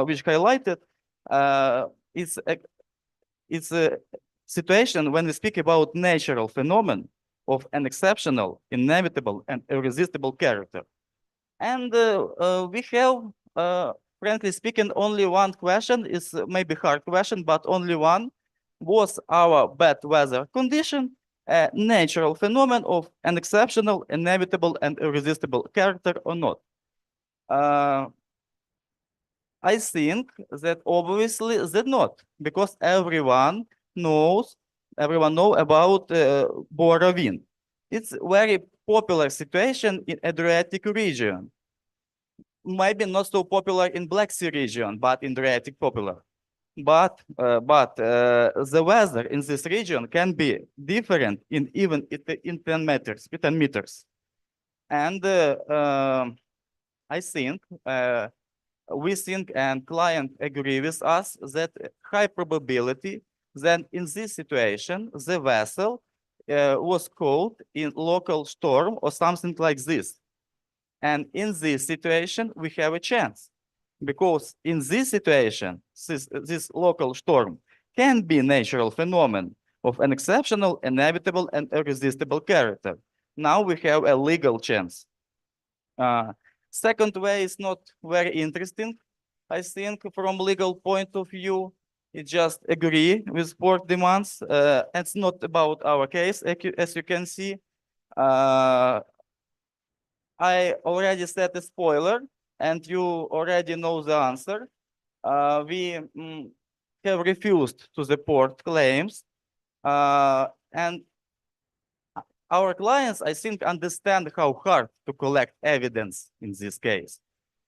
which highlighted. It's a situation when we speak about natural phenomenon of an exceptional, inevitable, and irresistible character. And we have, frankly speaking, only one question. Is maybe hard question, but only one. Was our bad weather condition a natural phenomenon of an exceptional, inevitable, and irresistible character or not? I think that obviously that not, because everyone know about Bora wind. It's very popular situation in Adriatic region. Maybe not so popular in Black Sea region, but in Adriatic popular. But the weather in this region can be different in even in 10 meters. And I think we think and client agree with us that high probability that in this situation the vessel was caught in local storm or something like this. And in this situation we have a chance, because in this situation this local storm can be natural phenomenon of an exceptional, inevitable, and irresistible character. Now we have a legal chance. Second way is not very interesting, I think, from legal point of view. It just agree with port demands. It's not about our case, as you can see. I already set a spoiler, and you already know the answer. We have refused to the port claims, and our clients, I think, understand how hard to collect evidence in this case,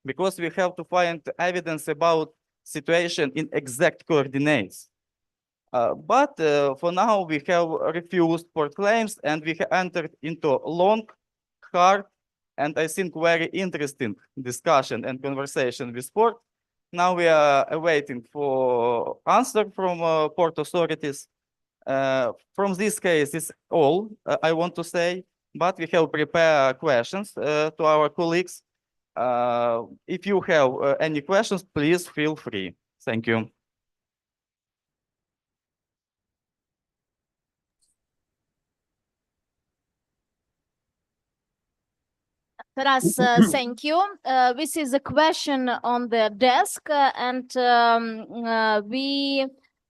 because we have to find evidence about situation in exact coordinates. But for now, we have refused port claims, and we have entered into long, hard, and I think very interesting discussion and conversation with port. Now we are awaiting for answer from port authorities. From this case, it's all I want to say, but we have prepared questions to our colleagues. If you have any questions, please feel free. Thank you. Taras, thank you. This is a question on the desk, and we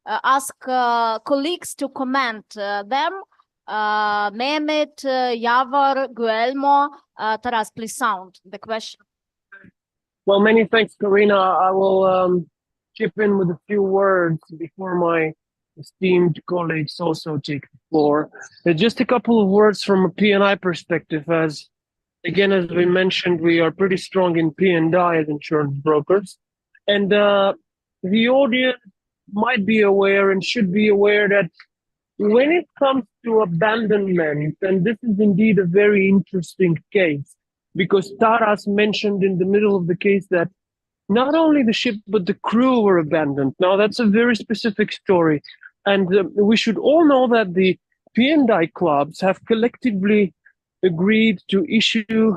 ask colleagues to comment them. Mehmet, Yavor, Guelmo. Taras, please sound the question. Well, many thanks, Karina. I will chip in with a few words before my esteemed colleagues also take the floor. Just a couple of words from a P&I perspective. Again, as we mentioned, we are pretty strong in P&I as insurance brokers. And the audience might be aware and should be aware that when it comes to abandonment, and this is indeed a very interesting case, because Taras mentioned in the middle of the case that not only the ship, but the crew were abandoned. Now, that's a very specific story. And we should all know that the P&I clubs have collectively agreed to issue,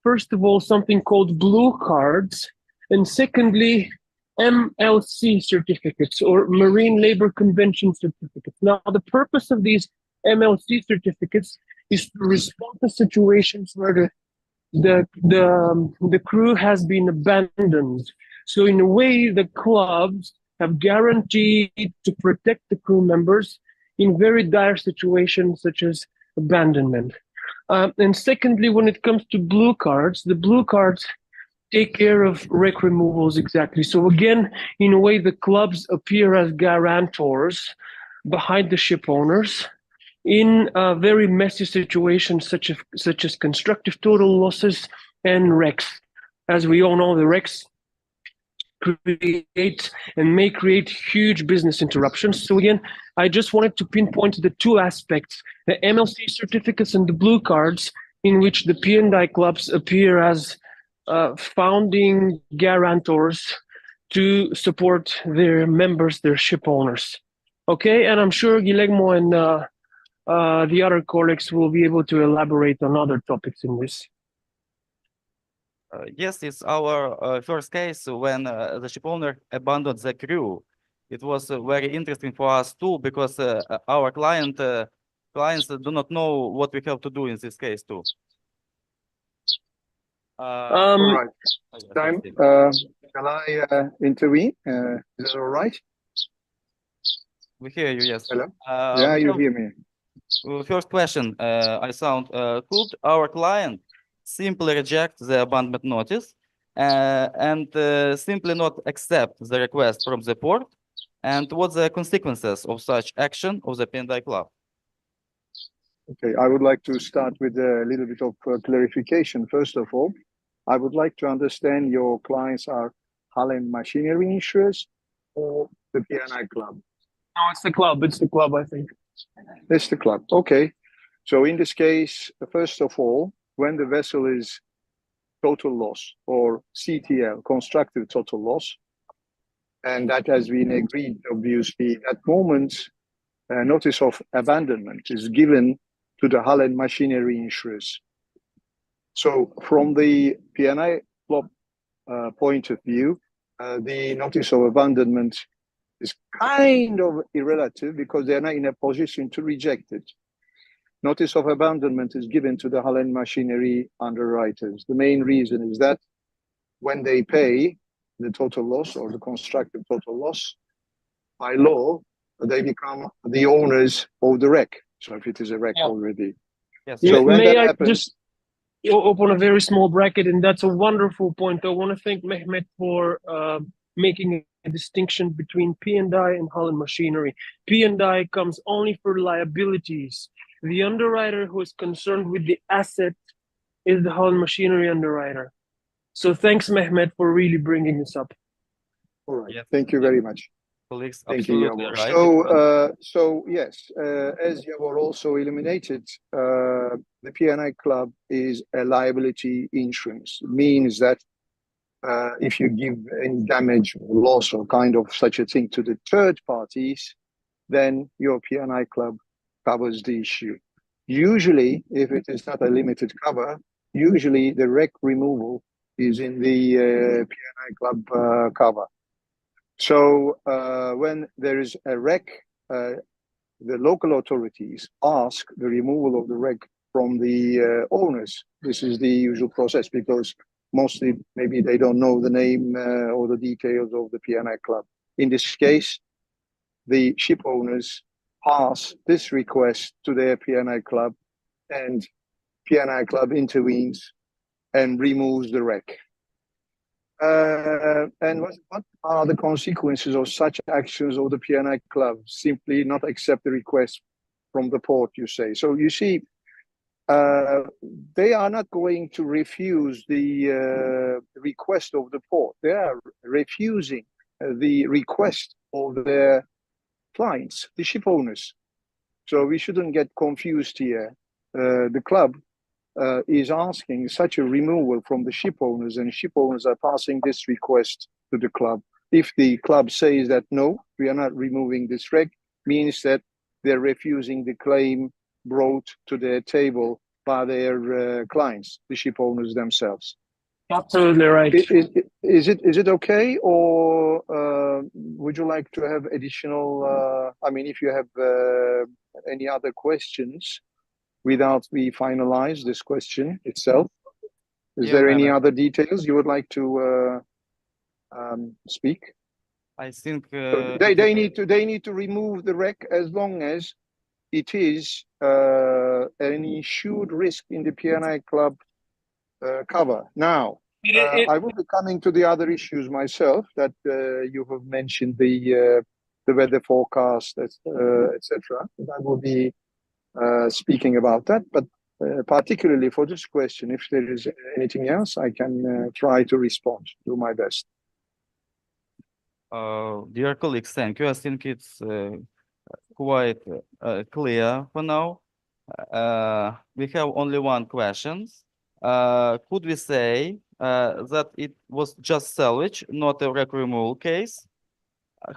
first of all, something called blue cards, and secondly, MLC certificates, or Marine Labor Convention certificates. Now, the purpose of these MLC certificates is to respond to situations where the crew has been abandoned. So in a way, the clubs have guaranteed to protect the crew members in very dire situations such as abandonment. And secondly, when it comes to blue cards, the blue cards take care of wreck removals exactly. So again, in a way, the clubs appear as guarantors behind the ship owners in very messy situations such as constructive total losses and wrecks. As we all know, the wrecks create and may create huge business interruptions. So again, I just wanted to pinpoint the two aspects, the MLC certificates and the blue cards, in which the P&I clubs appear as founding guarantors to support their members, their ship owners. Okay, and I'm sure Guillermo and the other colleagues will be able to elaborate on other topics in this. Yes, it's our first case when the ship owner abandoned the crew. It was very interesting for us too, because our clients do not know what we have to do in this case too. All right. Time. Shall I intervene? Is that all right? We hear you, yes. Hello? Yeah, you hear me. First question, could our client simply reject the abandonment notice and simply not accept the request from the port? And what the consequences of such action of the P&I club? Okay, I would like to start with a little bit of clarification. First of all, I would like to understand your clients are Hallen Machinery Insurers or the P&I club? No, it's the club. It's the club, I think. It's the club. Okay. So in this case, first of all, when the vessel is total loss or CTL, constructive total loss, and that has been agreed, obviously, at moment, notice of abandonment is given to the hull and machinery insurers. So from the P&I point of view, the notice of abandonment is kind of irrelative because they're not in a position to reject it. Notice of abandonment is given to the hull and machinery underwriters. The main reason is that when they pay the total loss or the constructive total loss, by law, they become the owners of the wreck. So if it is a wreck already. Yes. So when May that I happens, just open a very small bracket, and that's a wonderful point. I want to thank Mehmet for making a distinction between P&I and hull and machinery. P&I comes only for liabilities. The underwriter who is concerned with the asset is the hull and machinery underwriter. So thanks, Mehmet, for really bringing this up. all right, Yes. thank you very much. Colleagues, Thank you, absolutely Yavor. right. So yes, as Yavor also illuminated, the P&I Club is a liability insurance. It means that if you give any damage or loss or kind of such a thing to the third parties, then your P&I Club covers the issue. Usually, if it is not a limited cover, usually the wreck removal is in the P&I Club cover. So when there is a wreck, the local authorities ask the removal of the wreck from the owners. This is the usual process because mostly maybe they don't know the name or the details of the P&I Club. In this case, the ship owners pass this request to their P&I Club, and P&I Club intervenes and removes the wreck. And what are the consequences of such actions of the P&I Club? Simply not accept the request from the port, you say. So you see, they are not going to refuse the request of the port. They are refusing the request of their clients, the ship owners. So we shouldn't get confused here. The club is asking such a removal from the ship owners, and ship owners are passing this request to the club. If the club says that no, we are not removing this wreck, means that they're refusing the claim brought to their table by their clients, the ship owners themselves. Absolutely right. Is it okay, or would you like to have additional? I mean, if you have any other questions, without we finalize this question itself, is there any other details you would like to speak? I think So they need to remove the wreck as long as it is an insured risk in the P&I Club cover. Now, I will be coming to the other issues myself that you have mentioned, the weather forecast, etc. I will be speaking about that, but particularly for this question, if there is anything else, I can try to respond, do my best. Dear colleagues, thank you. I think it's quite clear for now. We have only one question. Could we say that it was just salvage, not a wreck removal case?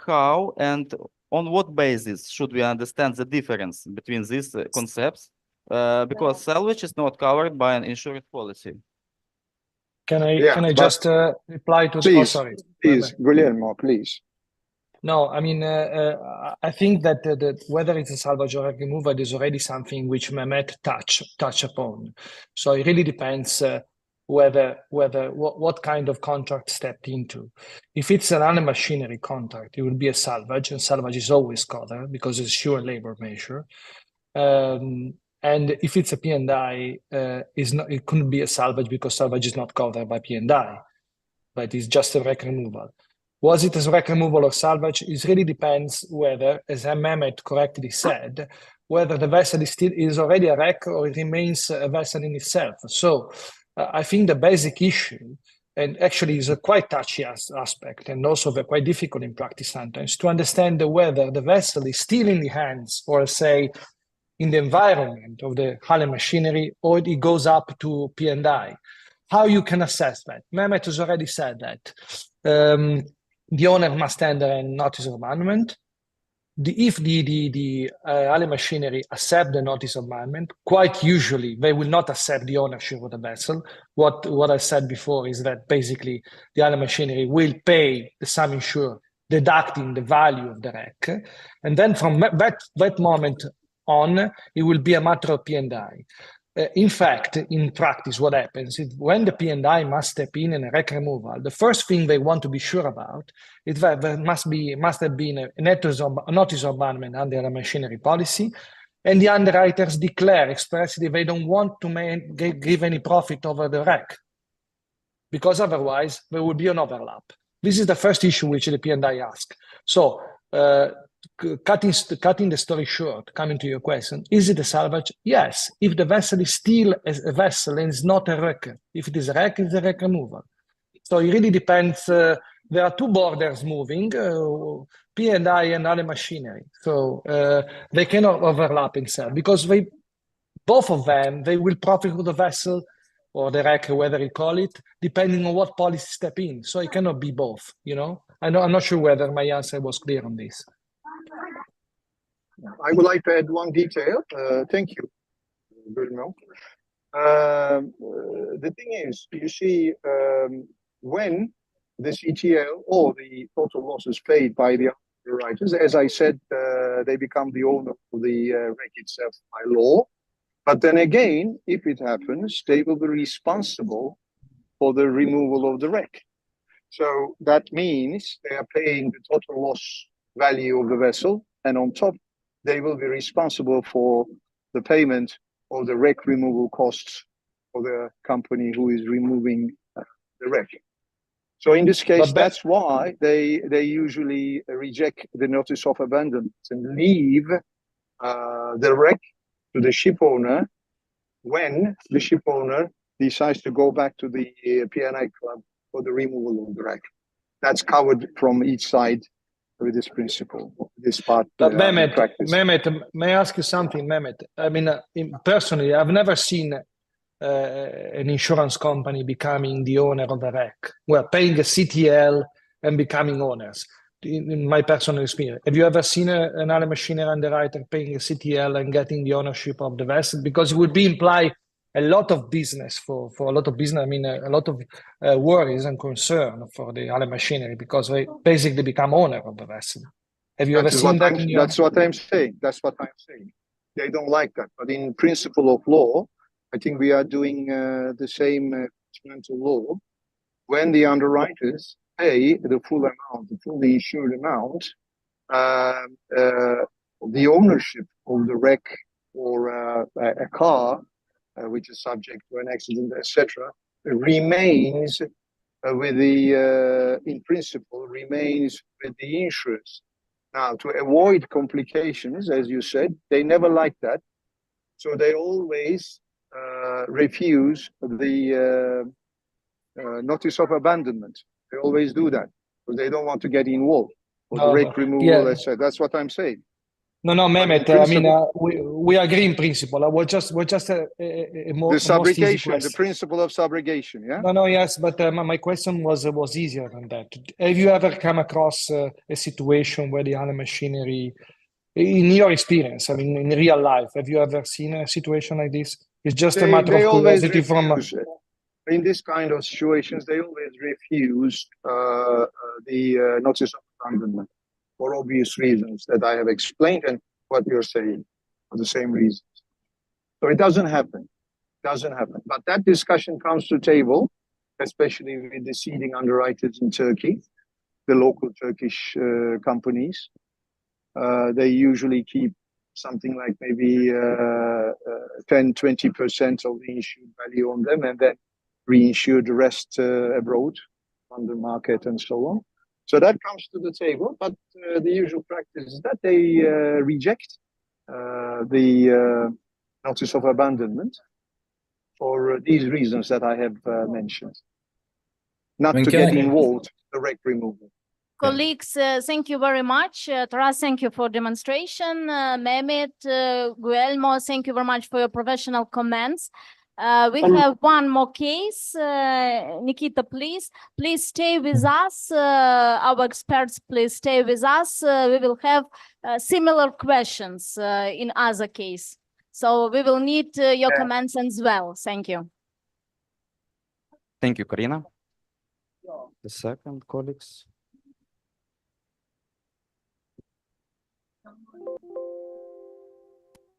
How and on what basis should we understand the difference between these concepts? Because salvage is not covered by an insurance policy. Can I just reply to? Please, oh, sorry. Please, Guillermo, please. No, I mean, I think that whether it's a salvage or a removal is already something which Mehmet touch upon. So it really depends what kind of contract stepped into. If it's an animal machinery contract, it will be a salvage, and salvage is always covered because it's sure labor measure. And if it's a P&I, it couldn't be a salvage because salvage is not covered by P&I, but it's just a wreck removal. Was it a wreck removal or salvage? It really depends whether, as Mehmet correctly said, whether the vessel is already a wreck or it remains a vessel in itself. So I think the basic issue, and actually is a quite touchy aspect and also quite difficult in practice sometimes, to understand whether the vessel is still in the hands or say in the environment of the hull and machinery, or it goes up to P&I. How you can assess that? Mehmet has already said that. The owner must enter a notice of abandonment. If the hull and machinery accept the notice of abandonment, quite usually they will not accept the ownership of the vessel. What I said before is that basically the hull and machinery will pay the sum insured, deducting the value of the wreck, and then from that moment on, it will be a matter of P&I. In fact, in practice, what happens is when the P&I must step in a wreck removal, the first thing they want to be sure about is that there must have been a notice of abandonment under the machinery policy, and the underwriters declare expressly they don't want to give any profit over the wreck, because otherwise there would be an overlap. This is the first issue which the P&I ask. So, cutting the story short, coming to your question, is it a salvage? Yes, if the vessel is still a vessel and is not a wreck. If it is a wreck, it's a wreck removal. So it really depends. There are two borders moving, P&I and other machinery. So they cannot overlap themselves because both of them, they will profit with the vessel or the wreck, whether you call it, depending on what policy step in. So it cannot be both, you know? I'm not sure whether my answer was clear on this. I would like to add one detail. Thank you, Bruno. The thing is, you see, when the CTL or the total losses paid by the underwriters, as I said, they become the owner of the wreck itself by law. But then again, if it happens, they will be responsible for the removal of the wreck. So that means they are paying the total loss value of the vessel, and on top, they will be responsible for the payment of the wreck removal costs for the company who is removing the wreck. So in this case, that's why they usually reject the notice of abandonment and leave the wreck to the ship owner when the ship owner decides to go back to the P&I club for the removal of the wreck. That's covered from each side with this principle, this part. But Mehmet, may I ask you something, Mehmet? I mean, personally, I've never seen an insurance company becoming the owner of a wreck. We're paying a CTL and becoming owners. In my personal experience, have you ever seen another machinery underwriter paying a CTL and getting the ownership of the vessel? Because it would be imply a lot of business for a lot of business. I mean, a lot of worries and concern for the other machinery because they basically become owner of the vessel. Have you ever seen that? That's what I'm saying. That's what I'm saying. They don't like that. But in principle of law, I think we are doing the same continental law. When the underwriters pay the full amount, the fully insured amount, the ownership of the wreck or a car, which is subject to an accident, etc., remains with the, in principle, remains with the insurers. Now, to avoid complications, as you said, they never like that. So they always refuse the notice of abandonment. They always do that because they don't want to get involved or the wreck removal, etc. That's what I'm saying. No, Mehmet. I mean, we agree in principle. We're just a more the subrogation, the principle of subrogation. Yeah. No, yes, but my question was easier than that. Have you ever come across a situation where the other machinery, in your experience, I mean, in real life, have you ever seen a situation like this? It's just a matter of curiosity from. In this kind of situations, they always refuse the notice of abandonment for obvious reasons that I have explained and what you're saying for the same reasons. So it doesn't happen. But that discussion comes to table, especially with the seeding underwriters in Turkey, the local Turkish companies. They usually keep something like maybe 10-20% of the insured value on them and then reinsure the rest abroad on the market and so on. So that comes to the table, but the usual practice is that they reject the notice of abandonment for these reasons that I have mentioned. Not to get involved in the wreck removal. Colleagues, thank you very much. Taras, thank you for demonstration. Mehmet, Guillermo, thank you very much for your professional comments. We have one more case. Nikita, please stay with us. Our experts, please stay with us. We will have similar questions in other case. So we will need your comments as well. Thank you. Thank you, Karina. The second, colleagues.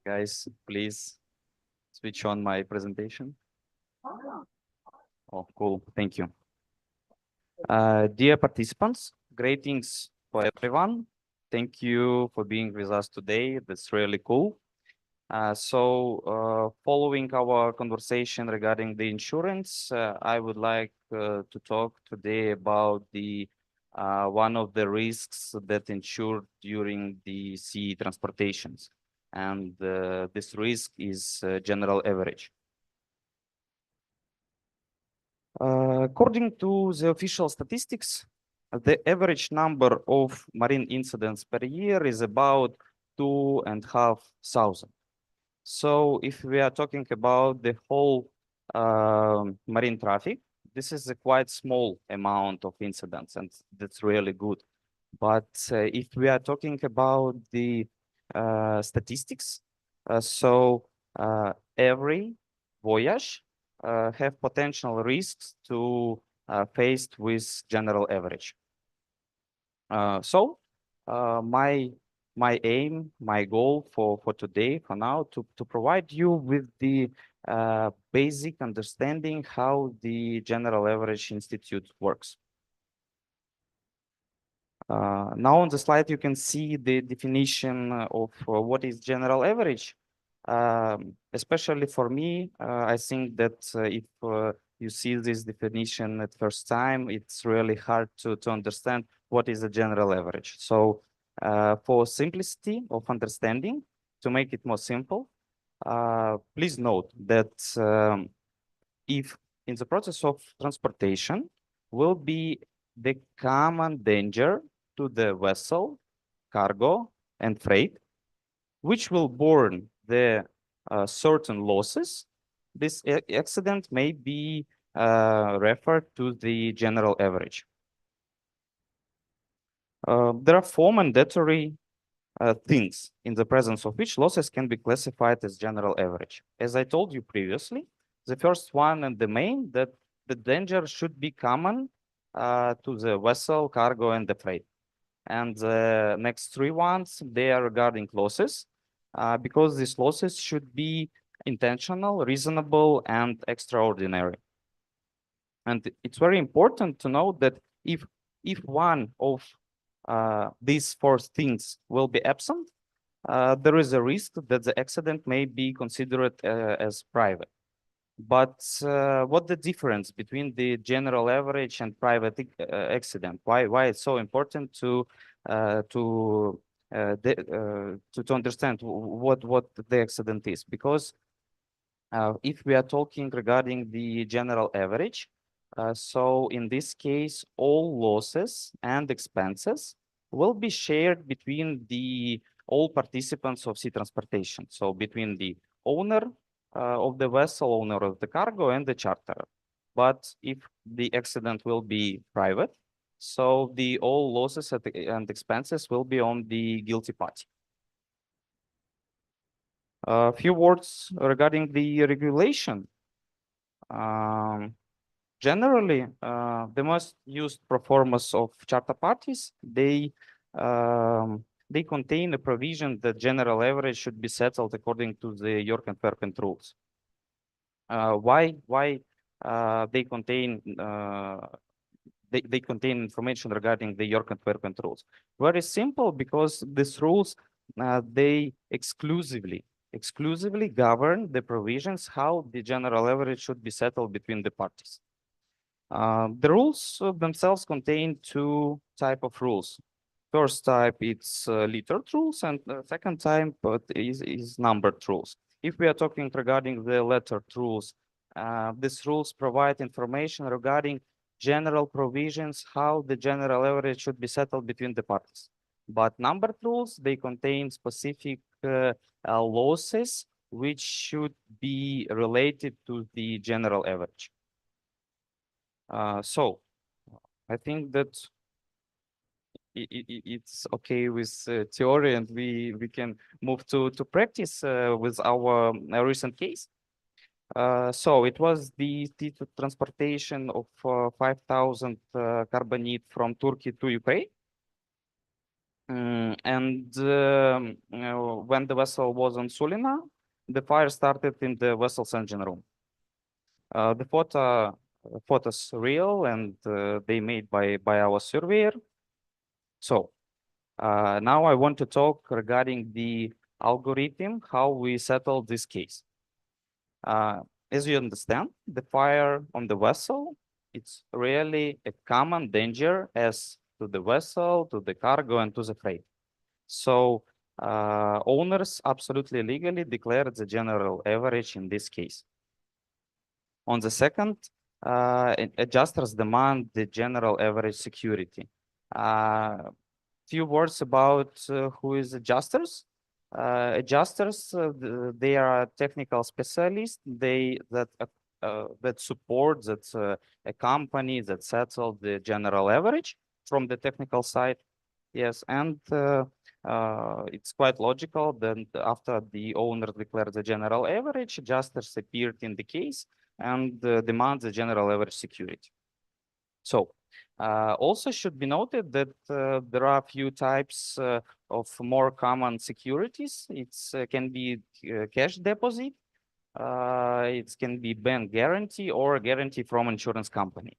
Guys, please switch on my presentation. Oh, cool. Thank you. Dear participants, greetings for everyone. Thank you for being with us today. That's really cool. Following our conversation regarding the insurance, I would like to talk today about the one of the risks that insured during the sea transportations. And this risk is general average. According to the official statistics, the average number of marine incidents per year is about 2,500. So if we are talking about the whole marine traffic, this is a quite small amount of incidents, and that's really good. But if we are talking about the statistics, every voyage have potential risks to faced with general average. My aim, my goal for today, for now, to provide you with the basic understanding how the General Average Institute works. Now on the slide, you can see the definition of what is general average. Especially for me, I think that if you see this definition at first time, it's really hard to understand what is a general average. So for simplicity of understanding, to make it more simple, please note that if in the process of transportation will be the common danger to the vessel, cargo, and freight, which will borne the certain losses, this accident may be referred to the general average. There are four mandatory things in the presence of which losses can be classified as general average. As I told you previously, the first one and the main, that the danger should be common to the vessel, cargo, and the freight. And the next three ones, they are regarding losses, because these losses should be intentional, reasonable, and extraordinary. And it's very important to know that if one of these four things will be absent, there is a risk that the accident may be considered as private. But what the difference between the general average and private accident? Why it's so important to understand what the accident is? Because if we are talking regarding the general average, so in this case, all losses and expenses will be shared between all participants of sea transportation. So between the owner of the vessel, owner of the cargo, and the charterer. But if the accident will be private, so all losses and expenses will be on the guilty party. A few words regarding the regulation. Generally, the most used proformas of charter parties, they contain a provision that general average should be settled according to the York and Perpent rules. Why they contain information regarding the York and Perpent rules? Very simple, because these rules they exclusively govern the provisions how the general average should be settled between the parties. The rules themselves contain two types of rules. First type, it's lettered rules, and the second type is numbered rules. If we are talking regarding the lettered rules, these rules provide information regarding general provisions how the general average should be settled between the parties. But number rules, they contain specific losses which should be related to the general average. So I think that it's okay with theory, and we can move to practice with our recent case. So it was the transportation of 5,000 carbonate from Turkey to Ukraine. And when the vessel was on Sulina, the fire started in the vessel's engine room. The photos real, and they made by our surveyor. So now I want to talk regarding the algorithm, how we settle this case. As you understand, the fire on the vessel, it's really a common danger as to the vessel, to the cargo, and to the freight. So owners absolutely legally declared the general average in this case. On the second, adjusters demand the general average security. Few words about who is adjusters. Adjusters, they are technical specialists. That support a company that settle the general average from the technical side. Yes, and it's quite logical that after the owner declared the general average, adjusters appeared in the case and demand the general average security. So also should be noted that there are a few types of more common securities. It can be cash deposit, it can be bank guarantee or guarantee from insurance company.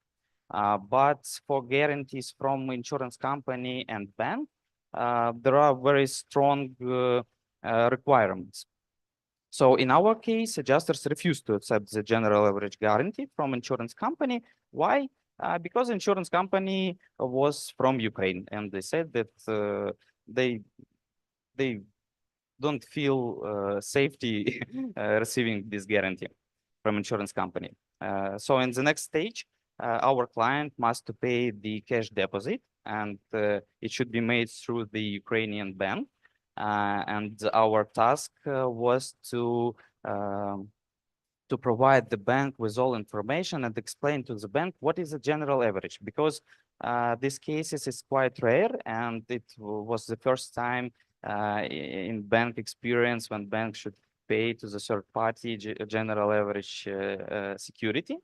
But for guarantees from insurance company and bank, there are very strong requirements. So in our case, adjusters refused to accept the general average guarantee from insurance company. Why? Because insurance company was from Ukraine, and they said that they don't feel safety receiving this guarantee from insurance company. So in the next stage, our client must pay the cash deposit, and it should be made through the Ukrainian bank. And our task was to provide the bank with all information and explain to the bank what is the general average, because these cases is quite rare, and it was the first time in bank experience when bank should pay to the third party general average security.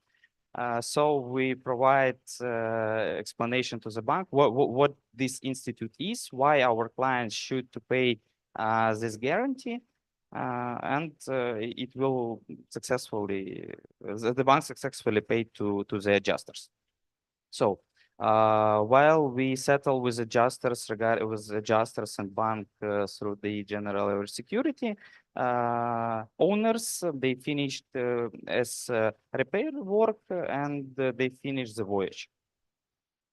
So we provide explanation to the bank what this institute is, why our clients should to pay this guarantee, and it will successfully, the bank successfully paid to the adjusters. So while we settle with adjusters and bank through the general average security, owners, they finished as repair work, and they finished the voyage.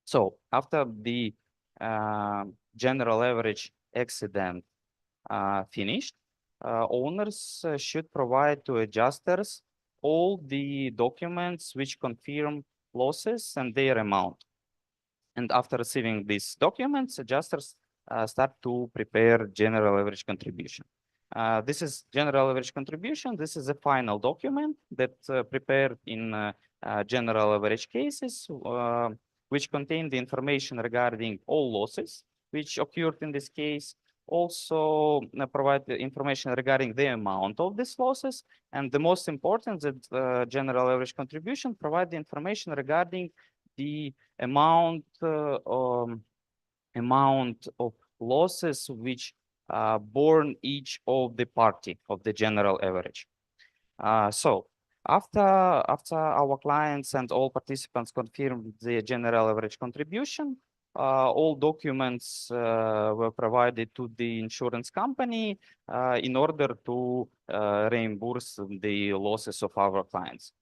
So after the general average accident finished, owners should provide to adjusters all the documents which confirm losses and their amount. And after receiving these documents, adjusters start to prepare general average contribution. This is general average contribution. This is a final document that prepared in general average cases, which contain the information regarding all losses which occurred in this case. Also provide the information regarding the amount of these losses. And the most important, that general average contribution provide the information regarding the amount of losses which borne each of the party of the general average. So after our clients and all participants confirmed the general average contribution, all documents were provided to the insurance company in order to reimburse the losses of our clients.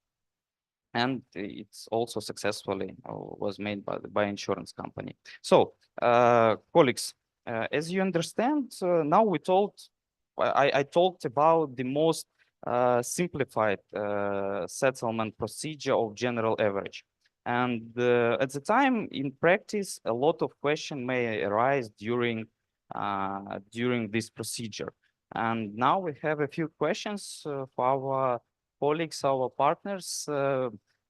And it's also successfully was made by insurance company. So colleagues, as you understand, now I talked about the most simplified settlement procedure of general average. And at the time, in practice, a lot of questions may arise during this procedure. And now we have a few questions for our colleagues, our partners.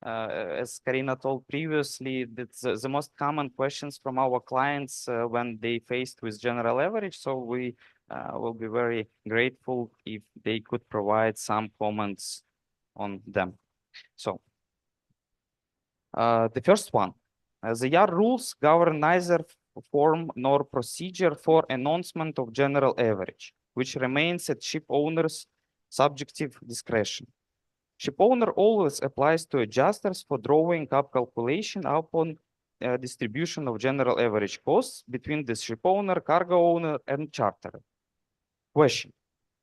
As Karina told previously, that's the most common questions from our clients when they faced with general average. So we will be very grateful if they could provide some comments on them. So the first one, the YAR rules govern neither form nor procedure for announcement of general average, which remains at ship owner's subjective discretion. Ship owner always applies to adjusters for drawing up calculation upon distribution of general average costs between the ship owner, cargo owner, and charterer. Question: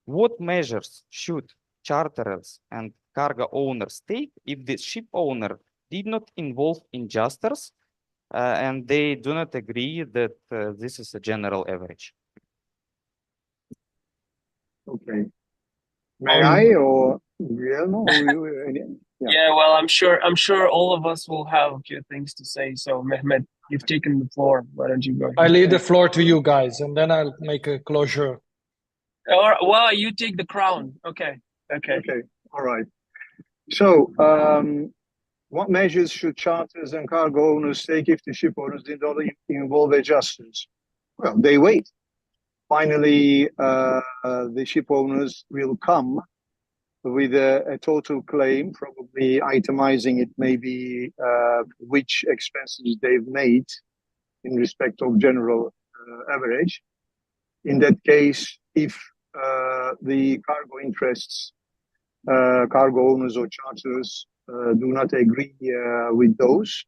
what measures should charterers and cargo owners take if the ship owner did not involve adjusters and they do not agree that this is a general average? Okay. May I or Guillermo? Yeah, well, I'm sure all of us will have a few things to say. So Mehmet, you've taken the floor. Why don't you go ahead? I leave the floor to you guys, and then I'll make a closure. Or well, you take the crown. Okay. All right. So, what measures should charters and cargo owners take if the ship owners did not involve adjusters? Well, they wait. Finally, the ship owners will come with a total claim, probably itemizing it, maybe which expenses they've made in respect of general average. In that case, if the cargo interests, cargo owners or charters do not agree with those,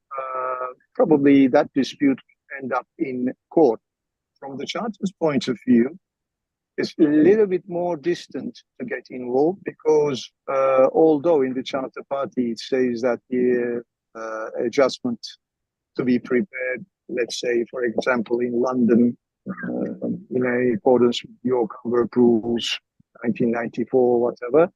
probably that dispute will end up in court. From the charter's point of view, it's a little bit more distant to get involved because although in the charter party it says that the adjustment to be prepared, let's say, for example, in London, in accordance with your cover rules, 1994, whatever,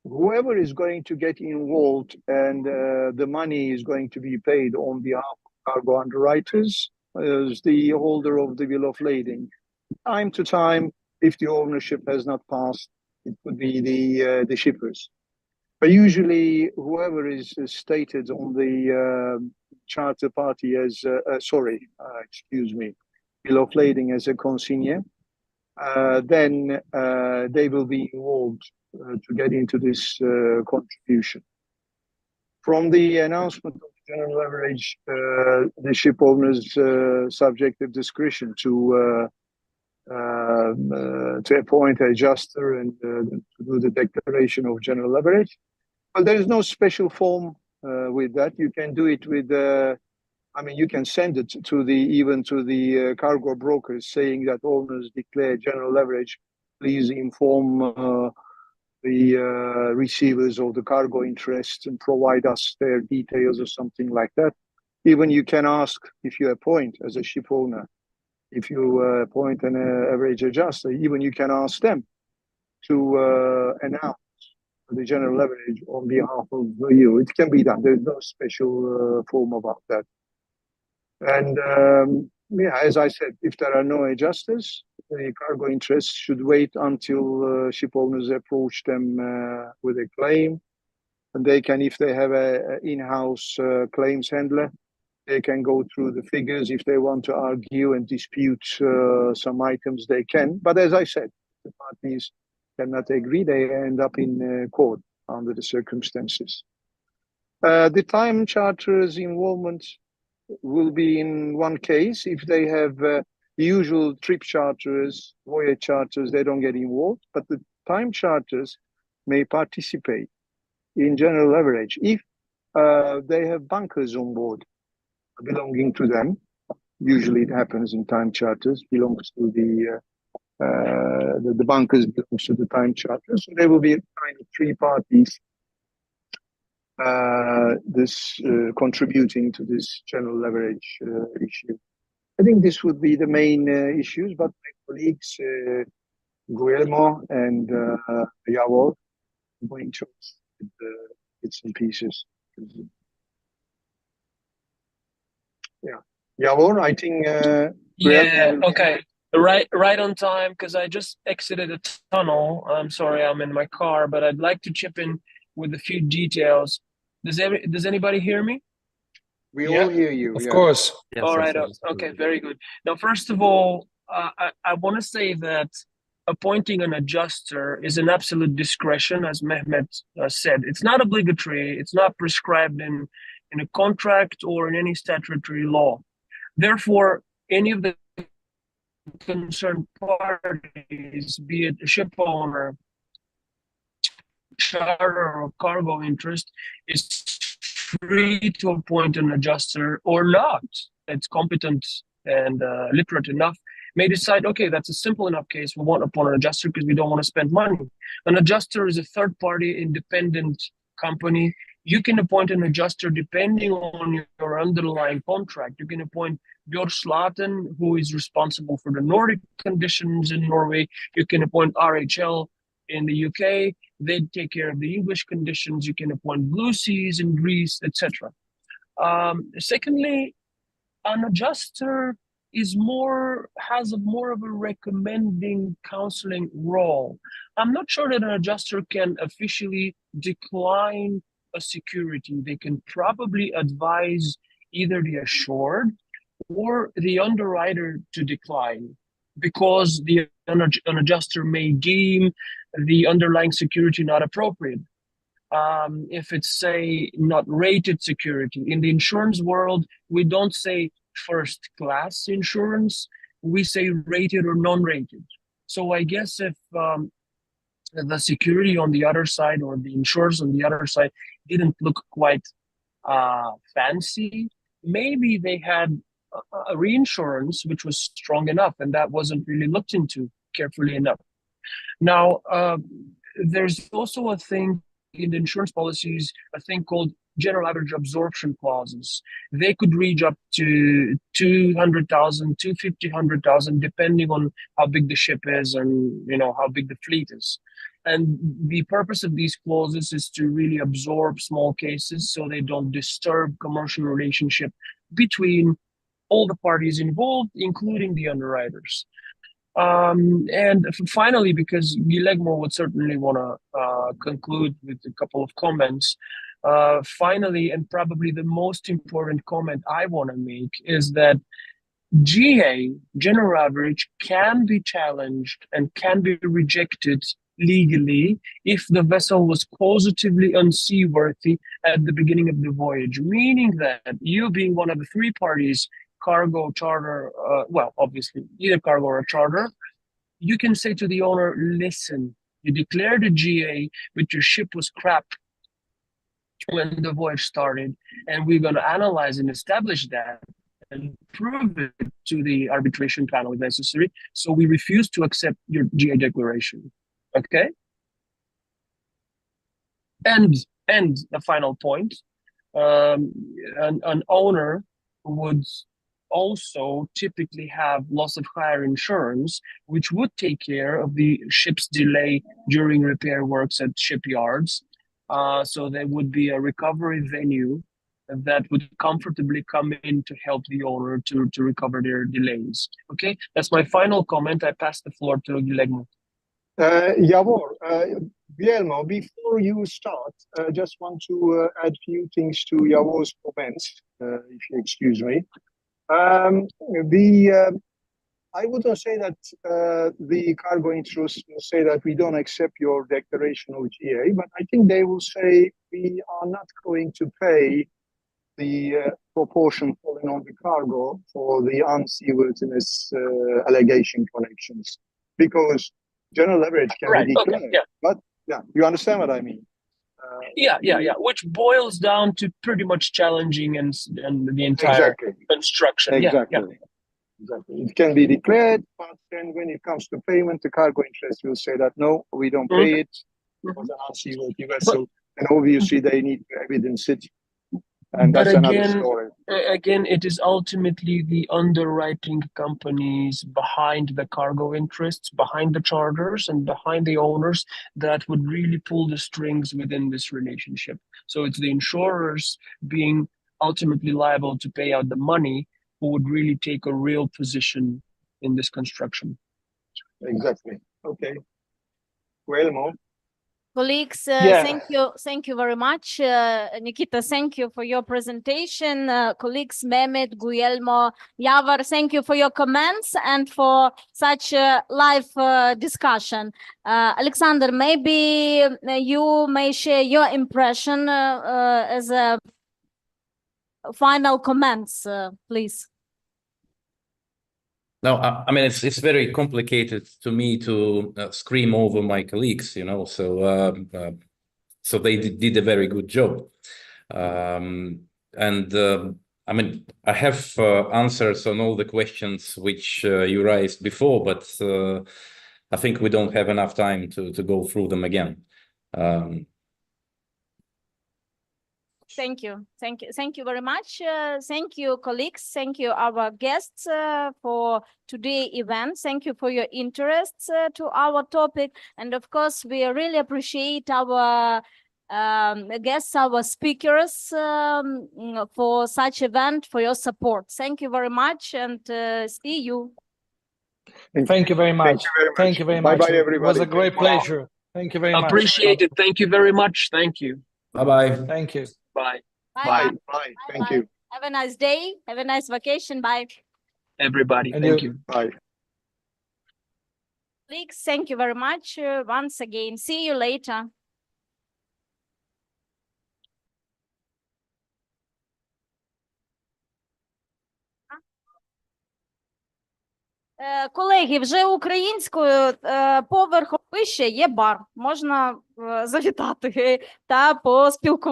whoever is going to get involved and the money is going to be paid on behalf of cargo underwriters is the holder of the bill of lading. Time to time, if the ownership has not passed, it could be the shippers. But usually, whoever is stated on the charter party as, bill of lading as a consignee, then they will be involved to get into this contribution. From the announcement of the general average, the ship owners subjective discretion to appoint an adjuster and to do the declaration of general average. But there is no special form with that. You can do it with, you can send it to the cargo brokers saying that owners declare general average. Please inform the receivers of the cargo interest and provide us their details or something like that. Even you can ask, if you appoint as a ship owner, if you appoint an average adjuster, even you can ask them to announce the general average on behalf of you. It can be done. There's no special form about that. And as I said, if there are no adjusters, the cargo interests should wait until ship owners approach them with a claim. And they can, if they have an in-house claims handler, they can go through the figures. If they want to argue and dispute some items, they can. But as I said, the parties cannot agree. They end up in court under the circumstances. The time charter's involvement will be in one case. If they have the usual trip charters, voyage charters, they don't get involved. But the time charters may participate in general average if they have bunkers on board belonging to them. Usually it happens in time charters, belongs to the bunkers belongs to the time charters. So there will be kind of three parties contributing to this general average issue. I think this would be the main issues, but my colleagues, Guillermo and Yavor, are going to with bits and pieces. Yeah. Javor, I think. Yeah, okay. Right on time, because I just exited a tunnel. I'm sorry, I'm in my car, but I'd like to chip in with a few details. Does anybody hear me? We Yeah, all hear you. of Yeah. course. Yes, All right. yes. Okay. Very good. Now, first of all, I want to say that appointing an adjuster is an absolute discretion, as Mehmet said. It's not obligatory. It's not prescribed in a contract or in any statutory law. Therefore, any of the concerned parties, be it a ship owner, charter, or cargo interest, is free to appoint an adjuster or not. It's competent and literate enough, may decide, okay, that's a simple enough case. We won't appoint an adjuster because we don't want to spend money. An adjuster is a third party independent company. You can appoint an adjuster depending on your underlying contract. You can appoint Björn Slaten, who is responsible for the Nordic conditions in Norway. You can appoint RHL in the UK. They take care of the English conditions. You can appoint Blue Seas in Greece, etc. Secondly, an adjuster has more of a recommending counseling role. I'm not sure that an adjuster can officially decline a security. They can probably advise either the assured or the underwriter to decline, because an adjuster may deem the underlying security not appropriate. If it's, say, not rated security. In the insurance world, we don't say first class insurance, we say rated or non-rated. So I guess if the security on the other side or the insurers on the other side didn't look quite fancy, maybe they had a reinsurance which was strong enough, and that wasn't really looked into carefully enough. Now, there's also a thing in the insurance policies, a thing called general average absorption clauses. They could reach up to 200,000, 100,000, depending on how big the ship is and how big the fleet is. And the purpose of these clauses is to really absorb small cases so they don't disturb commercial relationship between all the parties involved, including the underwriters. And finally, because Guillermo would certainly want to conclude with a couple of comments, finally, and probably the most important comment I want to make is that GA, general average, can be challenged and can be rejected legally if the vessel was positively unseaworthy at the beginning of the voyage, meaning that you, being one of the three parties, cargo, charter, well, obviously, either cargo or charter, you can say to the owner, listen, you declared a GA, but your ship was crap when the voyage started, and we're going to analyze and establish that and prove it to the arbitration panel if necessary. So we refuse to accept your GA declaration. Okay? And the final point, an owner would also typically have loss of hire insurance, which would take care of the ship's delay during repair works at shipyards. So there would be a recovery venue that would comfortably come in to help the owner to recover their delays. Okay, that's my final comment. I pass the floor to Guillermo. Javor, Guillermo, before you start, I just want to add a few things to Javor's comments, if you excuse me. I wouldn't say that the cargo interests will say that we don't accept your declaration of GA, but I think they will say we are not going to pay the proportion falling on the cargo for the unseaworthiness allegation connections, because general average can be declared. Okay, yeah. But yeah, you understand what I mean? Yeah. Which boils down to pretty much challenging and the entire construction. Exactly. Yeah. Exactly. It can be declared, but then when it comes to payment, the cargo interest will say that no, we don't pay it. It was an unseaworthy vessel, and obviously they need to evidence it And But that's another again, story. again, it is ultimately the underwriting companies behind the cargo interests, behind the charters, and behind the owners that would really pull the strings within this relationship. So it's the insurers being ultimately liable to pay out the money who would really take a real position in this construction. Exactly. Okay. Guillermo. Colleagues, Yeah. thank you very much. Nikita, thank you for your presentation. Colleagues, Mehmet, Guillermo, Yavar, thank you for your comments and for such a live discussion. Alexander, maybe you may share your impression as a final comments, please. No, I mean, it's very complicated to me to scream over my colleagues, you know, so they did a very good job. And I mean, I have answers on all the questions which you raised before, but I think we don't have enough time to go through them again. Thank you. Thank you very much. Thank you, colleagues. Thank you, our guests, for today's event. Thank you for your interest to our topic. And of course, we really appreciate our guests, our speakers for such event, for your support. Thank you very much and see you. Thank you very much. Thank you very much. Bye-bye, everybody. It was a great pleasure. Thank you very much. Appreciate it. Thank you very much. Thank you. Bye-bye. Thank you. Bye. Bye. Bye. Thank you. Have a nice day. Have a nice vacation. Bye. Everybody, And thank you. you. Bye. Colleagues, thank you very much once again. See you later. Колеги, вже українською поверхом вище є бар. Можна завітати та поспілкуватися.